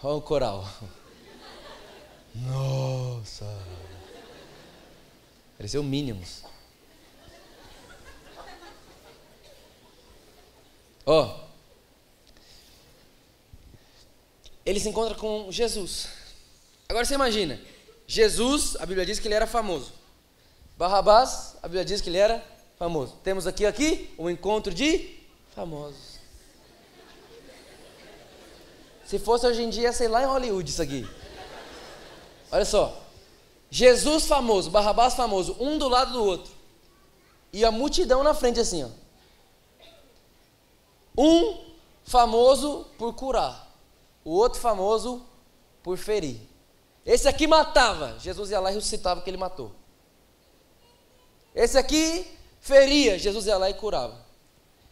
Olha o coral. Nossa. Pareceu Minions. Ó. Ele se encontra com Jesus. Agora você imagina. Jesus, a Bíblia diz que ele era famoso. Barrabás, a Bíblia diz que ele era famoso. Temos aqui um encontro de famosos. Se fosse hoje em dia, sei lá, em Hollywood isso aqui. Olha só. Jesus famoso, Barrabás famoso, um do lado do outro. E a multidão na frente assim, ó. Um famoso por curar, o outro famoso por ferir. Esse aqui matava, Jesus ia lá e ressuscitava o que ele matou. Esse aqui feria, Jesus ia lá e curava.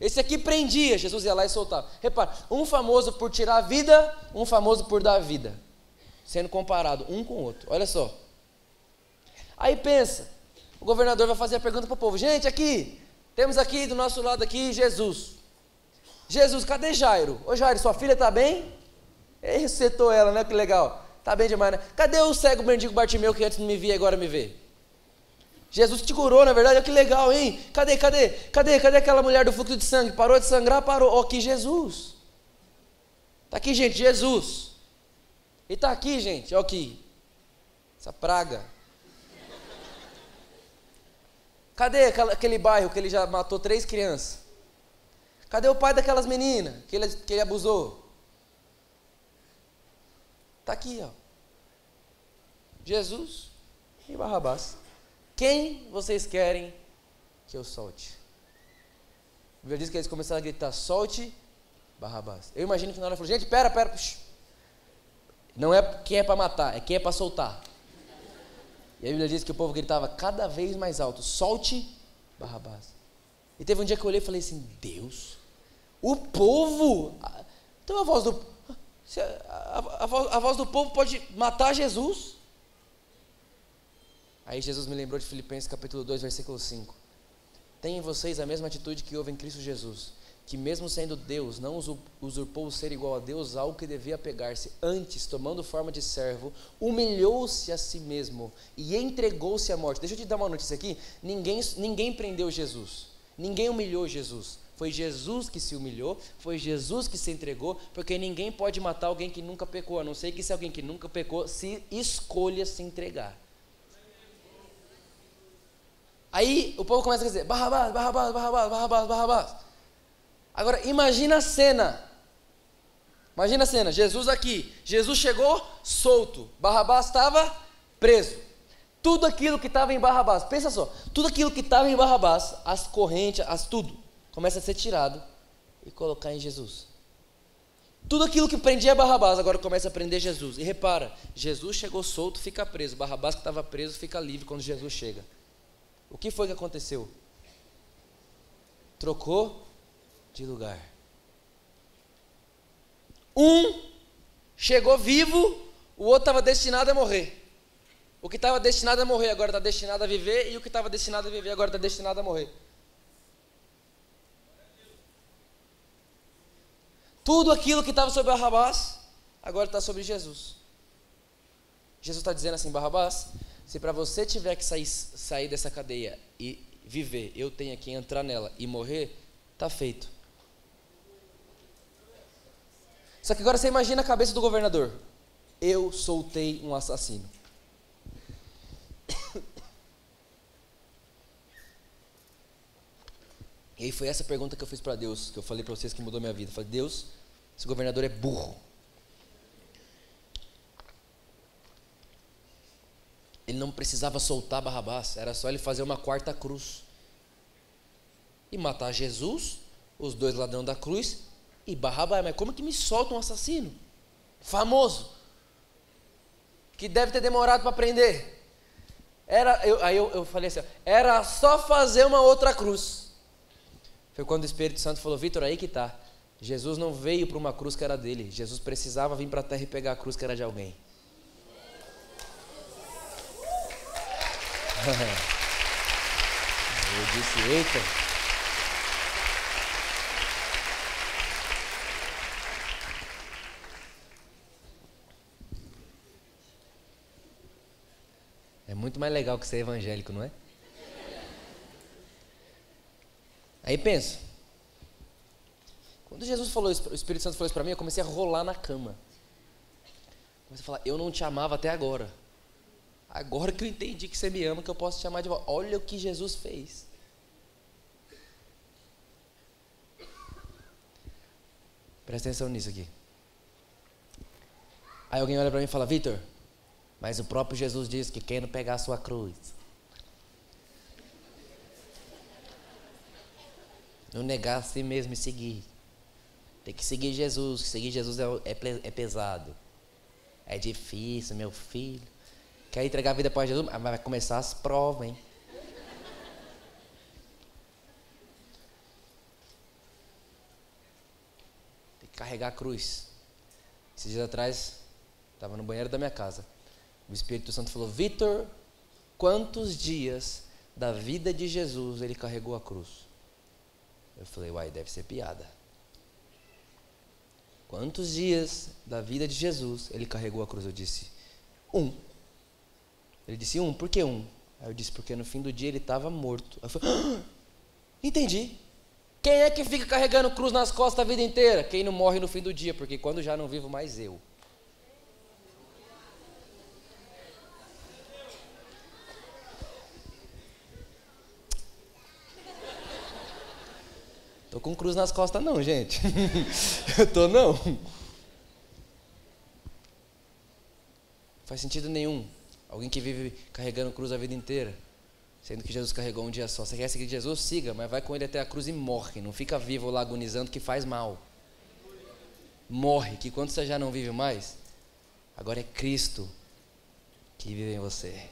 Esse aqui prendia, Jesus ia lá e soltava. Repara, um famoso por tirar a vida, um famoso por dar a vida. Sendo comparado um com o outro. Olha só. Aí pensa, o governador vai fazer a pergunta para o povo. Gente, aqui, temos aqui do nosso lado aqui Jesus. Jesus, cadê Jairo? Ô Jairo, sua filha está bem? Ele ressuscitou ela, né? Que legal. Está bem demais, né? Cadê o cego mendigo Bartimeu que antes não me via e agora me vê? Jesus te curou, na verdade, olha que legal, hein? Cadê aquela mulher do fluxo de sangue? Parou de sangrar, parou. Ó, aqui Jesus. Está aqui, gente, Jesus. E está aqui, gente, ó aqui. Essa praga. Cadê aquele bairro que ele já matou 3 crianças? Cadê o pai daquelas meninas que ele abusou? Está aqui, ó. Jesus e Barrabás. Quem vocês querem que eu solte? A Bíblia diz que eles começaram a gritar, solte Barrabás. Eu imagino que na hora ele falou, gente, pera. Não é quem é para matar, é quem é para soltar. E a Bíblia diz que o povo gritava cada vez mais alto, solte Barrabás. E teve um dia que eu olhei e falei assim, Deus, o povo, então a voz do povo pode matar Jesus? Aí Jesus me lembrou de Filipenses capítulo 2, versículo 5. Tenham em vocês a mesma atitude que houve em Cristo Jesus, que mesmo sendo Deus, não usurpou o ser igual a Deus, algo que devia pegar-se. Antes, tomando forma de servo, humilhou-se a si mesmo e entregou-se à morte. Deixa eu te dar uma notícia aqui, ninguém prendeu Jesus, ninguém humilhou Jesus. Foi Jesus que se humilhou, foi Jesus que se entregou, porque ninguém pode matar alguém que nunca pecou, a não ser que se alguém que nunca pecou se escolha se entregar. Aí o povo começa a dizer, Barrabás, Barrabás, Barrabás, Barrabás, Barrabás. Agora imagina a cena, Jesus aqui, Jesus chegou solto, Barrabás estava preso. Tudo aquilo que estava em Barrabás, pensa só, tudo aquilo que estava em Barrabás, as correntes, tudo, começa a ser tirado e colocar em Jesus. Tudo aquilo que prendia Barrabás agora começa a prender Jesus. E repara, Jesus chegou solto, fica preso. Barrabás que estava preso fica livre quando Jesus chega. O que foi que aconteceu? Trocou de lugar. Um chegou vivo, o outro estava destinado a morrer. O que estava destinado a morrer agora está destinado a viver, e o que estava destinado a viver agora está destinado a morrer. Tudo aquilo que estava sobre Barrabás, agora está sobre Jesus. Jesus está dizendo assim, Barrabás, se para você tiver que sair dessa cadeia e viver, eu tenho que entrar nela e morrer, está feito. Só que agora você imagina a cabeça do governador. Eu soltei um assassino. E aí foi essa pergunta que eu fiz para Deus, que eu falei para vocês que mudou minha vida. Eu falei, Deus, esse governador é burro. Ele não precisava soltar Barrabás, era só ele fazer uma 4ª cruz. E matar Jesus, os 2 ladrões da cruz, e Barrabás. Mas como que me solta um assassino? Famoso. Que deve ter demorado para prender. Aí eu falei assim, era só fazer uma outra cruz. Foi quando o Espírito Santo falou, Vitor, aí que está. Jesus não veio para uma cruz que era dele. Jesus precisava vir para a terra e pegar a cruz que era de alguém. Eu disse, eita. muito mais legal que ser evangélico, não é? Aí pensa. Quando Jesus falou isso, o Espírito Santo falou isso para mim, eu comecei a rolar na cama. Comecei a falar, eu não te amava até agora. Agora que eu entendi que você me ama, que eu posso te amar de volta. Olha o que Jesus fez. Presta atenção nisso aqui. Aí alguém olha para mim e fala, Vitor, mas o próprio Jesus disse que quem não pegar a sua cruz, não negar a si mesmo e seguir. Tem que seguir Jesus, seguir Jesus é pesado. É difícil, meu filho. Quer entregar a vida para Jesus? Mas vai começar as provas, hein? Tem que carregar a cruz. Esses dias atrás, estava no banheiro da minha casa. O Espírito Santo falou, Vitor, quantos dias da vida de Jesus ele carregou a cruz? Eu falei, uai, deve ser piada. Quantos dias da vida de Jesus ele carregou a cruz? Eu disse, 1. Ele disse, 1, por que 1? Aí eu disse, porque no fim do dia ele estava morto. Eu falei, entendi. Quem é que fica carregando cruz nas costas a vida inteira? Quem não morre no fim do dia, porque quando já não vivo mais eu. Tô com cruz nas costas não, gente. Eu tô não. Faz sentido nenhum. Alguém que vive carregando cruz a vida inteira, sendo que Jesus carregou um dia só. Você quer seguir Jesus? Siga, mas vai com ele até a cruz e morre. Não fica vivo lá agonizando, que faz mal. Morre, que quando você já não vive mais, agora é Cristo que vive em você.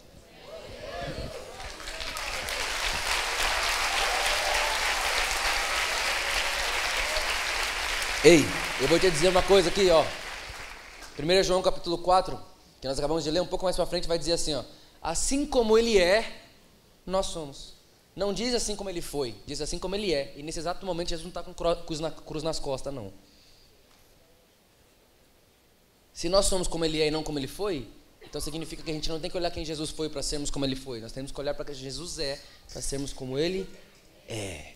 Ei, eu vou te dizer uma coisa aqui, ó. 1 João capítulo 4, que nós acabamos de ler, um pouco mais para frente, vai dizer assim, ó. Assim como ele é, nós somos. Não diz assim como ele foi, diz assim como ele é. E nesse exato momento Jesus não está com cruz nas costas, não. Se nós somos como ele é e não como ele foi, então significa que a gente não tem que olhar quem Jesus foi para sermos como ele foi. Nós temos que olhar para quem Jesus é, para sermos como ele é.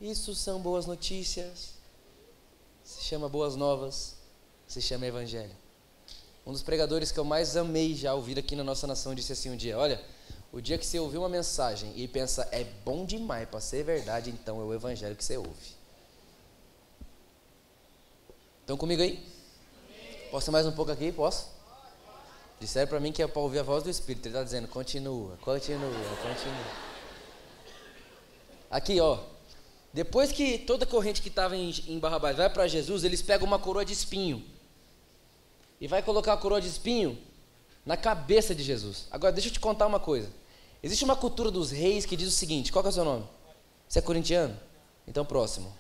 Isso são boas notícias, se chama boas novas, se chama evangelho. Um dos pregadores que eu mais amei já ouvir aqui na nossa nação disse assim um dia, olha, o dia que você ouvir uma mensagem e pensa, é bom demais para ser verdade, então é o evangelho que você ouve. Estão comigo aí? Posso ir mais um pouco aqui? Posso? Disseram para mim que é para ouvir a voz do Espírito, ele está dizendo, continua. Aqui, ó. Depois que toda corrente que estava em Barrabás vai para Jesus, eles pegam uma coroa de espinho e vai colocar a coroa de espinho na cabeça de Jesus. Agora, deixa eu te contar uma coisa. Existe uma cultura dos reis que diz o seguinte, qual que é o seu nome? Você é corintiano? Então, próximo.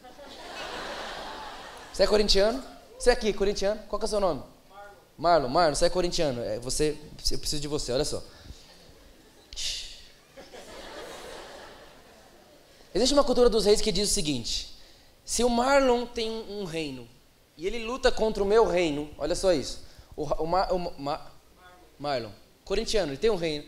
Você é corintiano? Você é aqui, corintiano? Qual que é o seu nome? Marlon, você é corintiano. Eu preciso de você, olha só. Existe uma cultura dos reis que diz o seguinte, se o Marlon tem um reino e ele luta contra o meu reino, olha só isso, Marlon, corintiano, ele tem um reino,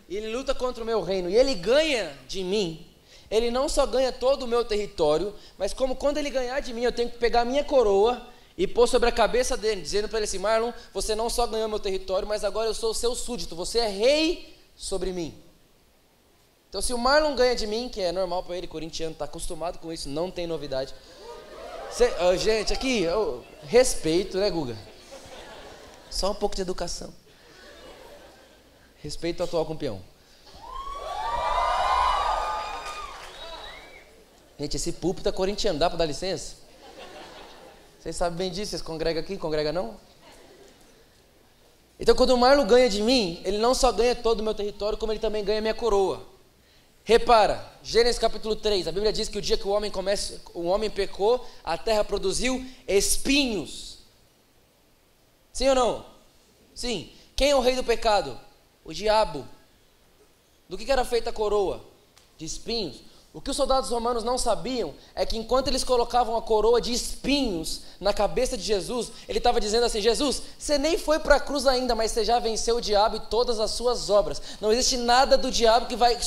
e ele luta contra o meu reino e ele ganha de mim, ele não só ganha todo o meu território, mas como quando ele ganhar de mim, eu tenho que pegar a minha coroa e pôr sobre a cabeça dele, dizendo para ele assim, Marlon, você não só ganhou meu território, mas agora eu sou o seu súdito, você é rei sobre mim. Então, se o Marlon ganha de mim, que é normal para ele, corintiano, está acostumado com isso, não tem novidade. Gente, aqui, respeito, né, Guga? Só um pouco de educação. Respeito ao atual campeão. Gente, esse púlpito é corintiano, dá para dar licença? Vocês sabem bem disso, vocês congregam aqui, congrega não? Então, quando o Marlon ganha de mim, ele não só ganha todo o meu território, como ele também ganha minha coroa. Repara, Gênesis capítulo 3, a Bíblia diz que o dia que o homem pecou, a terra produziu espinhos. Sim ou não? Sim. Quem é o rei do pecado? O diabo. Do que era feita a coroa? De espinhos. O que os soldados romanos não sabiam é que enquanto eles colocavam a coroa de espinhos na cabeça de Jesus, ele estava dizendo assim: Jesus, você nem foi para a cruz ainda, mas você já venceu o diabo e todas as suas obras. Não existe nada do diabo que vai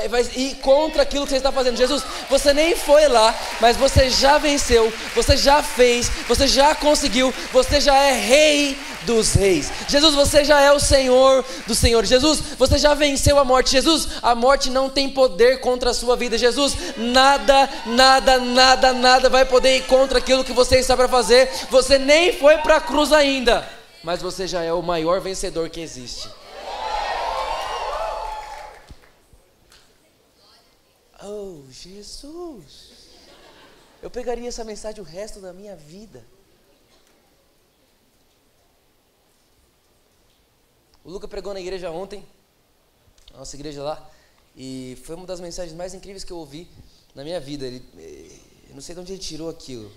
vai ir contra aquilo que você está fazendo. Jesus, você nem foi lá, mas você já venceu, você já fez, você já conseguiu, você já é rei dos reis. Jesus, você já é o Senhor dos senhores. Jesus, você já venceu a morte. Jesus, a morte não tem poder contra a sua vida. Jesus, nada vai poder ir contra aquilo que você está para fazer. Você nem foi para a cruz ainda, mas você já é o maior vencedor que existe. Oh, Jesus! Eu pegaria essa mensagem o resto da minha vida. O Luca pregou na igreja ontem, a nossa igreja lá, e foi uma das mensagens mais incríveis que eu ouvi na minha vida. Eu não sei de onde ele tirou aquilo.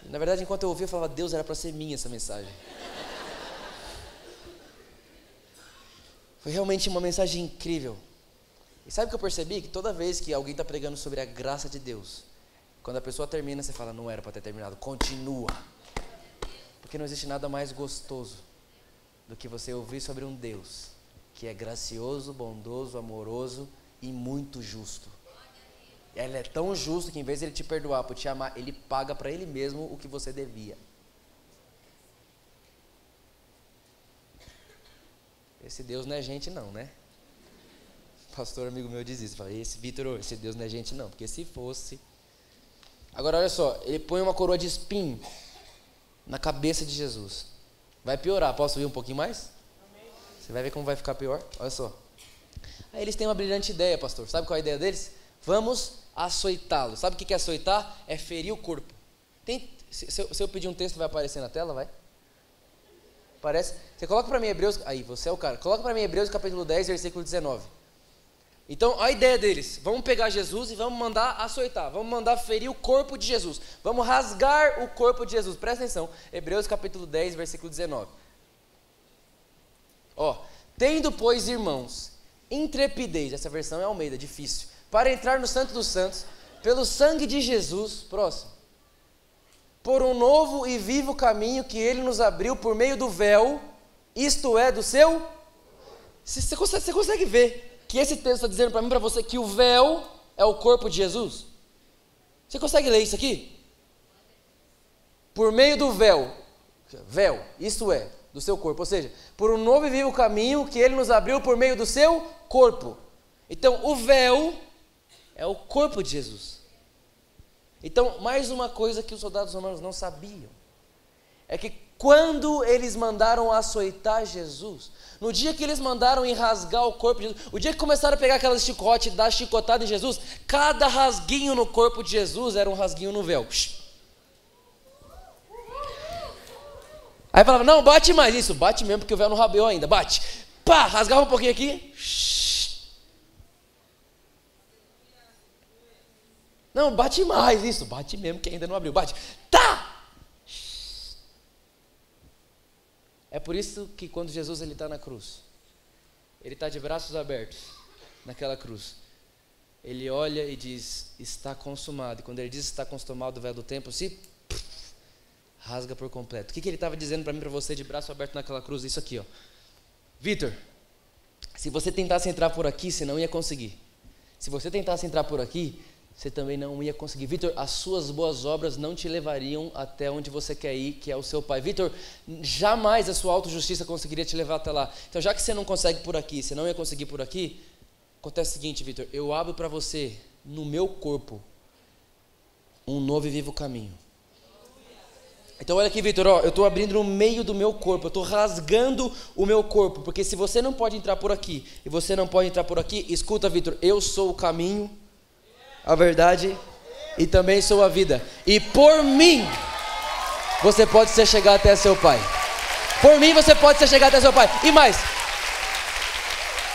Na verdade, enquanto eu ouvia, eu falava: Deus, era para ser minha essa mensagem. Foi realmente uma mensagem incrível. E sabe o que eu percebi? Que toda vez que alguém está pregando sobre a graça de Deus, quando a pessoa termina, você fala: não era para ter terminado, continua. Porque não existe nada mais gostoso do que você ouvir sobre um Deus que é gracioso, bondoso, amoroso e muito justo. Ele é tão justo que em vez de ele te perdoar por te amar, ele paga para ele mesmo o que você devia. Esse Deus não é gente não, né? O pastor amigo meu diz isso, fala: Vitor, esse Deus não é gente não, porque se fosse... Agora olha só, ele põe uma coroa de espinho na cabeça de Jesus. Vai piorar, posso ir um pouquinho mais? Amém. Você vai ver como vai ficar pior, olha só. Aí eles têm uma brilhante ideia, pastor, sabe qual é a ideia deles? Vamos açoitá-lo. Sabe o que é açoitar? É ferir o corpo. Se eu pedir um texto, vai aparecer na tela, vai? Parece? Você coloca para mim Hebreus, aí você é o cara, coloca para mim Hebreus capítulo 10, versículo 19. Então, a ideia deles: vamos pegar Jesus e vamos mandar açoitar, vamos mandar ferir o corpo de Jesus, vamos rasgar o corpo de Jesus. Presta atenção, Hebreus capítulo 10, versículo 19. Tendo, pois, irmãos, intrepidez, essa versão é Almeida, difícil, para entrar no Santo dos Santos, pelo sangue de Jesus, próximo, por um novo e vivo caminho que ele nos abriu por meio do véu, isto é, do seu... Você consegue ver que esse texto está dizendo para mim e para você que o véu é o corpo de Jesus? Você consegue ler isso aqui? Por meio do véu, isto é, do seu corpo, ou seja, por um novo e vivo caminho que ele nos abriu por meio do seu corpo. Então, o véu é o corpo de Jesus. Então, mais uma coisa que os soldados romanos não sabiam, é que quando eles mandaram açoitar Jesus, no dia que eles mandaram ir rasgar o corpo de Jesus, o dia que começaram a pegar aquelas chicotes e dar chicotada em Jesus, cada rasguinho no corpo de Jesus era um rasguinho no véu. Aí falava: não, bate mais. Isso, bate mesmo, porque o véu não rabeou ainda, bate. Pá, rasgava um pouquinho aqui. Não, bate mais. Isso, bate mesmo, que ainda não abriu, bate. Tá! É por isso que quando Jesus está na cruz, ele está de braços abertos naquela cruz. Ele olha e diz: está consumado. E quando ele diz está consumado, o véu do templo se rasga por completo. O que ele estava dizendo para mim, para você, de braço aberto naquela cruz? Isso aqui, ó. Vitor, se você tentasse entrar por aqui, você não ia conseguir. Se você tentasse entrar por aqui, você também não ia conseguir. Vitor, as suas boas obras não te levariam até onde você quer ir, que é o seu Pai. Vitor, jamais a sua autojustiça conseguiria te levar até lá. Então, já que você não consegue por aqui, você não ia conseguir por aqui, acontece o seguinte, Vitor: eu abro para você, no meu corpo, um novo e vivo caminho. Então olha aqui, Vitor, eu estou abrindo no meio do meu corpo, eu estou rasgando o meu corpo, porque se você não pode entrar por aqui, e você não pode entrar por aqui, escuta, Vitor, eu sou o caminho, a verdade e também sou a vida. E por mim, você pode ser chegar até seu Pai. Por mim, você pode ser chegar até seu Pai. E mais,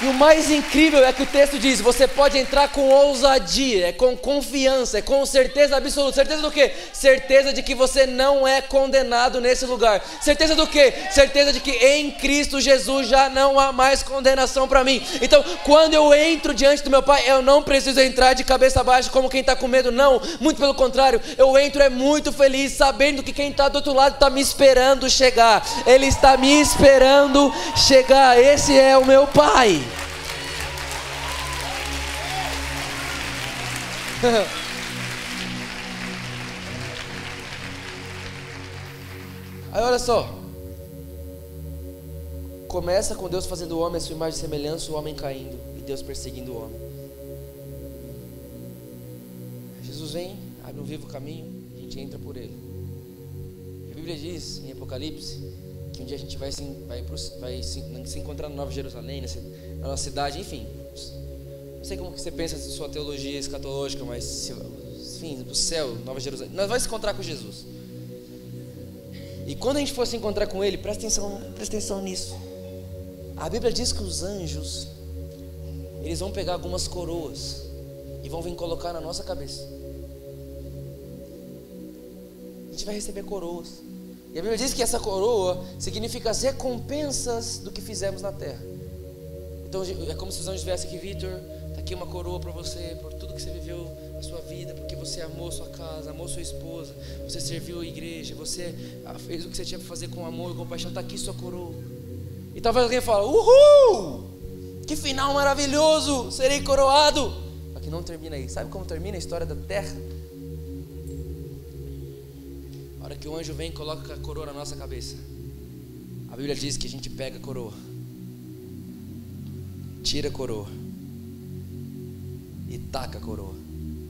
E o mais incrível é que o texto diz, você pode entrar com ousadia, com confiança, com certeza absoluta. Certeza do quê? Certeza de que você não é condenado nesse lugar. Certeza do quê? Certeza de que em Cristo Jesus já não há mais condenação para mim. Então, quando eu entro diante do meu Pai, eu não preciso entrar de cabeça baixa como quem está com medo, não. Muito pelo contrário, eu entro muito feliz, sabendo que quem está do outro lado está me esperando chegar. Ele está me esperando chegar. Esse é o meu Pai. Aí olha só, começa com Deus fazendo o homem a sua imagem e semelhança, o homem caindo e Deus perseguindo o homem. Jesus vem, abre um vivo caminho, a gente entra por ele. A Bíblia diz em Apocalipse que um dia a gente vai se encontrar na Nova Jerusalém, na nossa cidade, enfim. Não sei como que você pensa de sua teologia escatológica, mas enfim, o céu, Nova Jerusalém, nós vamos se encontrar com Jesus. E quando a gente for se encontrar com Ele, presta atenção nisso. A Bíblia diz que os anjos, eles vão pegar algumas coroas e vão vir colocar na nossa cabeça. A gente vai receber coroas. E a Bíblia diz que essa coroa significa as recompensas do que fizemos na terra. Então é como se os anjos viessem aqui, Vitor, está aqui uma coroa para você, por tudo que você viveu na sua vida, porque você amou sua casa, amou sua esposa, você serviu a igreja, você fez o que você tinha para fazer com amor e compaixão, está aqui sua coroa. E talvez alguém fale, uhul, que final maravilhoso, serei coroado. Só que não termina aí. Sabe como termina a história da terra? A hora que o anjo vem e coloca a coroa na nossa cabeça, a Bíblia diz que a gente pega a coroa, tira a coroa e taca a coroa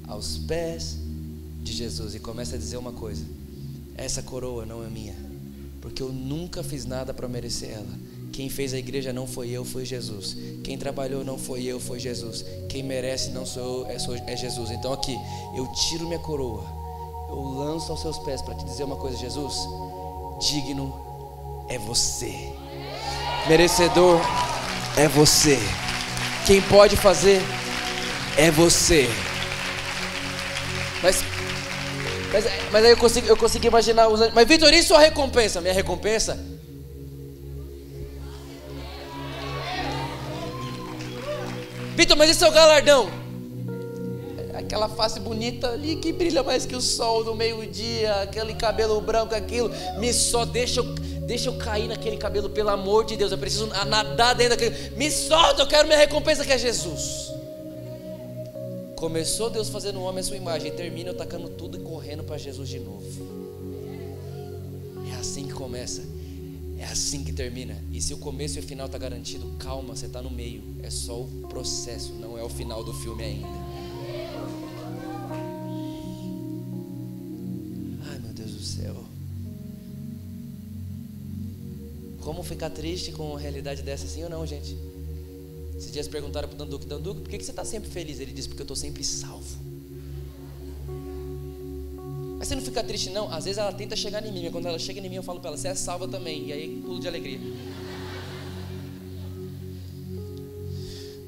aos pés de Jesus e começa a dizer uma coisa: essa coroa não é minha, porque eu nunca fiz nada para merecer ela. Quem fez a igreja não foi eu, foi Jesus. Quem trabalhou não foi eu, foi Jesus. Quem merece não sou eu, é Jesus. Então aqui, eu tiro minha coroa, eu lanço aos seus pés para te dizer uma coisa: Jesus, digno é você, merecedor é você, quem pode fazer é você. Mas aí eu consigo imaginar os anjos. Mas Vitor, isso é a recompensa? Minha recompensa? Vitor, mas esse é o galardão? Aquela face bonita ali que brilha mais que o sol do meio-dia, aquele cabelo branco, aquilo, deixa eu cair naquele cabelo, pelo amor de Deus, eu preciso nadar dentro daquele, me solta, eu quero minha recompensa que é Jesus. Começou Deus fazendo o homem a sua imagem, e termina eu tacando tudo e correndo para Jesus de novo. É assim que começa, é assim que termina. E se o começo e o final está garantido, calma, você está no meio, é só o processo, não é o final do filme ainda. Ai, meu Deus do céu, como ficar triste com uma realidade dessa, assim ou não, gente? Esses dias perguntaram para o Danduque, por que você está sempre feliz? Ele disse, porque eu estou sempre salvo. Mas você não fica triste não? Às vezes ela tenta chegar em mim, mas quando ela chega em mim eu falo para ela, você é salva também. E aí pulo de alegria.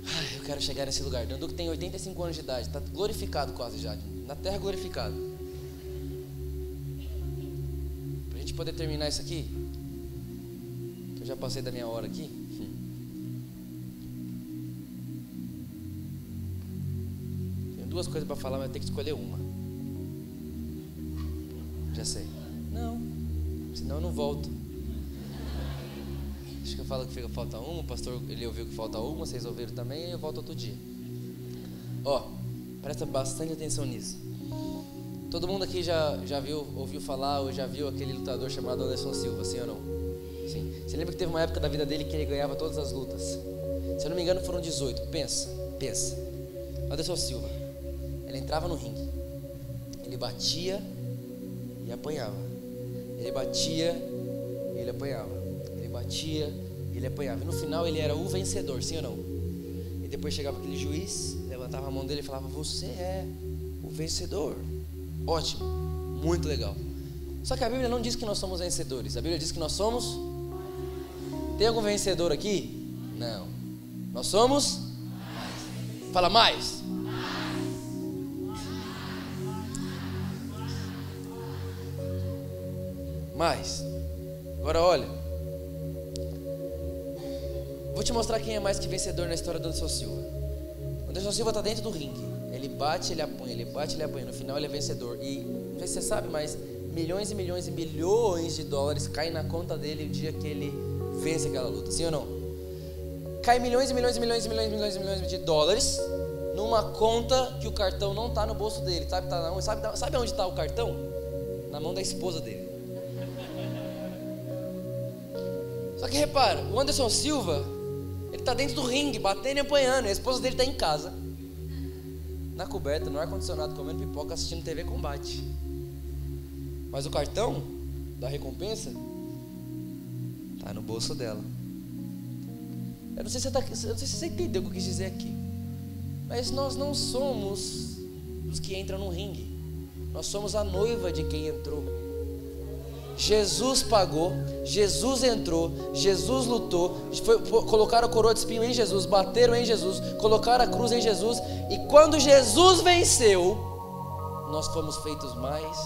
Ai, eu quero chegar nesse lugar. Danduque tem 85 anos de idade, está glorificado quase já, na terra glorificado. Para a gente poder terminar isso aqui, que eu já passei da minha hora aqui. Duas coisas para falar, mas eu tenho que escolher uma. Já sei. Não, senão eu não volto. Acho que eu falo que falta uma, o pastor ele ouviu que falta uma, vocês ouviram também, e eu volto outro dia. Ó, presta bastante atenção nisso. Todo mundo aqui já ouviu falar ou já viu aquele lutador chamado Anderson Silva, sim ou não? Sim. Você lembra que teve uma época da vida dele que ele ganhava todas as lutas? Se eu não me engano foram 18, pensa. Anderson Silva, ele entrava no ringue, ele batia e apanhava, ele batia e ele apanhava, ele batia e ele apanhava, e no final ele era o vencedor, sim ou não? E depois chegava aquele juiz, levantava a mão dele e falava, você é o vencedor. Ótimo, muito legal. Só que a Bíblia não diz que nós somos vencedores, a Bíblia diz que nós somos... Tem algum vencedor aqui? Não. Nós somos mais. Fala mais. Mais. Agora olha, vou te mostrar quem é mais que vencedor na história do Anderson Silva. O Anderson Silva está dentro do ringue. Ele bate, ele apanha, ele bate, ele apanha. No final ele é vencedor. E não sei se você sabe, mas milhões e milhões e milhões de dólares caem na conta dele o dia que ele vence aquela luta. Sim ou não? Cai milhões e milhões e milhões e milhões e milhões e milhões de dólares numa conta que o cartão não está no bolso dele. Sabe onde está o cartão? Na mão da esposa dele. Só que repara, o Anderson Silva, ele está dentro do ringue, batendo e apanhando. E a esposa dele está em casa, na coberta, no ar-condicionado, comendo pipoca, assistindo TV Combate. Mas o cartão da recompensa está no bolso dela. Eu não sei se você entendeu o que eu quis dizer aqui. Mas nós não somos os que entram no ringue. Nós somos a noiva de quem entrou. Jesus pagou, Jesus entrou, Jesus lutou, colocaram a coroa de espinho em Jesus, bateram em Jesus, colocaram a cruz em Jesus. E quando Jesus venceu, nós fomos feitos mais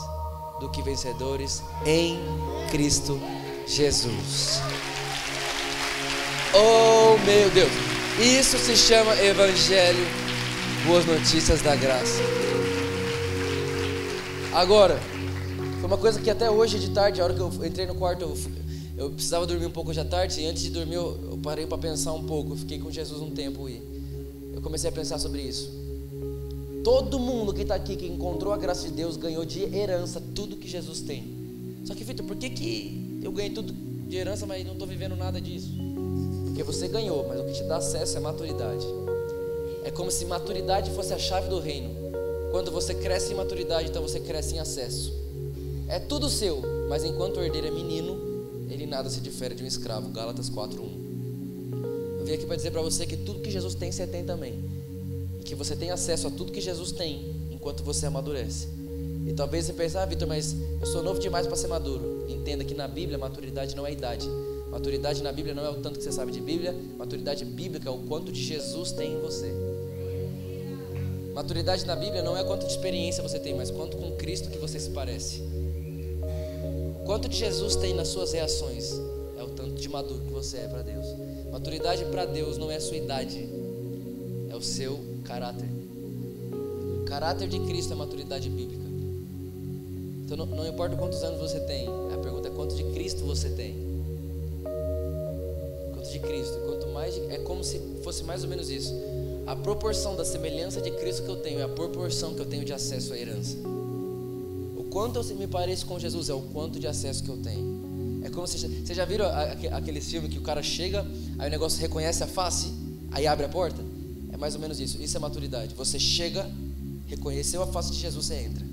do que vencedores em Cristo Jesus. Oh meu Deus, isso se chama Evangelho, boas notícias da graça. Agora, foi uma coisa que até hoje de tarde, a hora que eu entrei no quarto, eu precisava dormir um pouco hoje à tarde. E antes de dormir eu parei para pensar um pouco. Eu fiquei com Jesus um tempo e eu comecei a pensar sobre isso. Todo mundo que está aqui, que encontrou a graça de Deus, ganhou de herança tudo que Jesus tem. Só que, Vitor, por que eu ganhei tudo de herança, mas não estou vivendo nada disso? Porque você ganhou, mas o que te dá acesso é maturidade. É como se maturidade fosse a chave do reino. Quando você cresce em maturidade, então você cresce em acesso. É tudo seu, mas enquanto o herdeiro é menino, ele nada se difere de um escravo. Gálatas 4:1. Eu vim aqui para dizer para você que tudo que Jesus tem, você tem também. E que você tem acesso a tudo que Jesus tem, enquanto você amadurece. E talvez você pense, Vitor, mas eu sou novo demais para ser maduro. Entenda que na Bíblia, maturidade não é idade. Maturidade na Bíblia não é o tanto que você sabe de Bíblia. Maturidade bíblica é o quanto de Jesus tem em você. Maturidade na Bíblia não é quanto de experiência você tem, mas quanto com Cristo que você se parece. O quanto de Jesus tem nas suas reações é o tanto de maduro que você é para Deus. Maturidade para Deus não é a sua idade, é o seu caráter. O caráter de Cristo é maturidade bíblica. Então não importa quantos anos você tem, a pergunta é quanto de Cristo você tem. Quanto de Cristo, quanto mais é como se fosse mais ou menos isso. A proporção da semelhança de Cristo que eu tenho é a proporção que eu tenho de acesso à herança. O quanto eu me pareço com Jesus é o quanto de acesso que eu tenho. É como se... Vocês já viram aquele filme que o cara chega, aí o negócio reconhece a face, aí abre a porta? É mais ou menos isso. Isso é maturidade. Você chega, reconheceu a face de Jesus, você entra.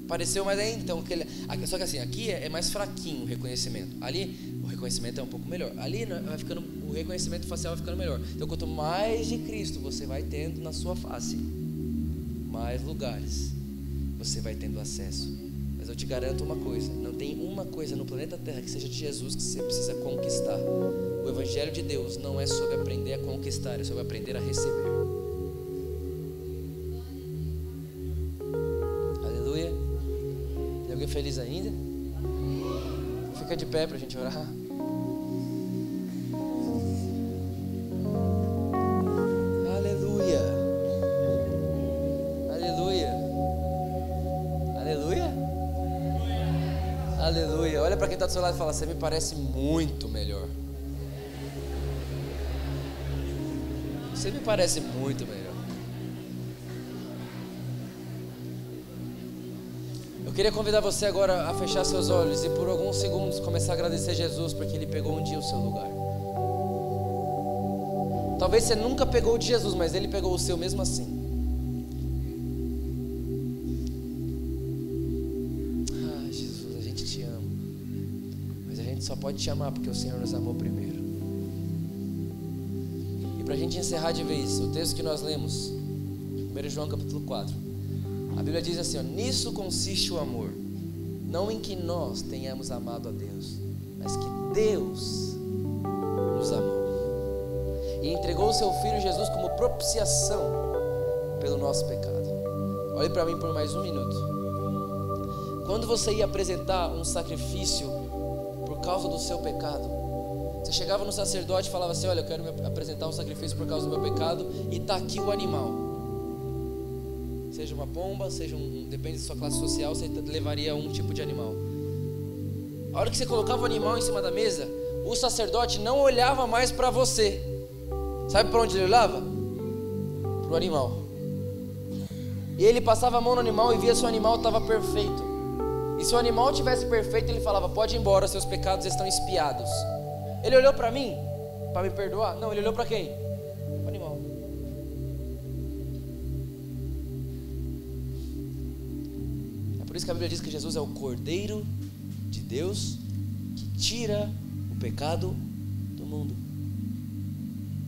Pareceu, mas aí então... Só que assim, aqui é mais fraquinho o reconhecimento. Ali, o reconhecimento é um pouco melhor. Ali vai ficando... O reconhecimento facial vai ficando melhor. Então, quanto mais de Cristo você vai tendo na sua face, mais lugares você vai tendo acesso. Mas eu te garanto uma coisa: não tem uma coisa no planeta Terra que seja de Jesus que você precisa conquistar. O Evangelho de Deus não é sobre aprender a conquistar, é sobre aprender a receber. Aleluia. Tem alguém feliz ainda? Fica de pé para a gente orar. Aleluia. Olha para quem está do seu lado e fala: você me parece muito melhor. Você me parece muito melhor. Eu queria convidar você agora a fechar seus olhos e por alguns segundos começar a agradecer Jesus porque Ele pegou um dia o seu lugar. Talvez você nunca pegou o de Jesus, mas Ele pegou o seu mesmo assim. Só pode te amar porque o Senhor nos amou primeiro. E para a gente encerrar de vez, o texto que nós lemos, 1 João capítulo 4, a Bíblia diz assim: nisso consiste o amor, não em que nós tenhamos amado a Deus, mas que Deus seu Filho Jesus como propiciação pelo nosso pecado. Olhe para mim por mais um minuto. Quando você ia apresentar um sacrifício por causa do seu pecado, você chegava no sacerdote e falava assim: olha, eu quero apresentar um sacrifício por causa do meu pecado, e está aqui o animal. Seja uma pomba, depende da sua classe social, você levaria um tipo de animal. A hora que você colocava o animal em cima da mesa, o sacerdote não olhava mais para você. Sabe para onde ele olhava? Para o animal. E ele passava a mão no animal e via se o animal estava perfeito. E se o animal tivesse perfeito, ele falava: pode ir embora, seus pecados estão expiados. Ele olhou para mim, para me perdoar? Não, ele olhou para quem? O animal. É por isso que a Bíblia diz que Jesus é o Cordeiro de Deus que tira o pecado do mundo.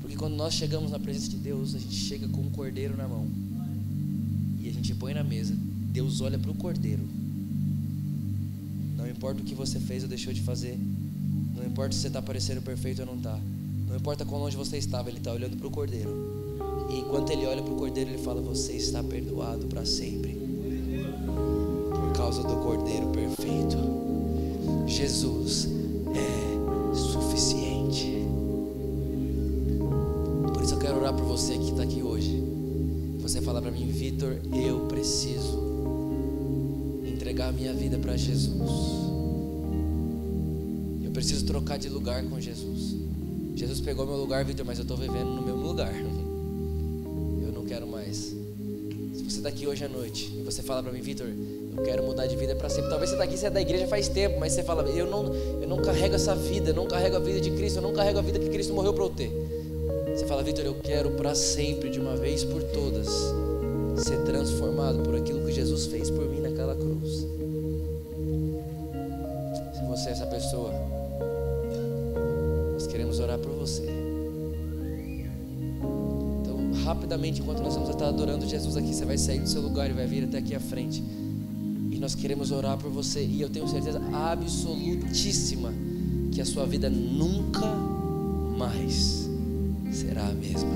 Porque quando nós chegamos na presença de Deus, a gente chega com um cordeiro na mão e a gente põe na mesa. Deus olha para o cordeiro. Não importa o que você fez ou deixou de fazer, não importa se você está parecendo perfeito ou não está, não importa quão longe você estava, Ele está olhando para o cordeiro. E enquanto Ele olha para o cordeiro, Ele fala: você está perdoado para sempre, por causa do cordeiro perfeito. Jesus é suficiente. Por isso eu quero orar por você que está aqui hoje. Você falar para mim: Vitor, eu preciso entregar a minha vida para Jesus. Eu preciso trocar de lugar com Jesus. Jesus pegou meu lugar, Vitor, mas eu estou vivendo no mesmo lugar. Eu não quero mais. Se você está aqui hoje à noite e você fala para mim: Vitor, eu quero mudar de vida para sempre. Talvez você está aqui, você é da igreja faz tempo, mas você fala: eu não carrego essa vida, eu não carrego a vida de Cristo, eu não carrego a vida que Cristo morreu para eu ter. Você fala: Vitor, eu quero para sempre, de uma vez por todas, ser transformado por aquilo que Jesus fez por mim naquela cruz. Se você é essa pessoa, nós queremos orar por você. Então, rapidamente, enquanto nós vamos estar adorando Jesus aqui, você vai sair do seu lugar e vai vir até aqui à frente. E nós queremos orar por você. E eu tenho certeza absolutíssima que a sua vida nunca mais será a mesma.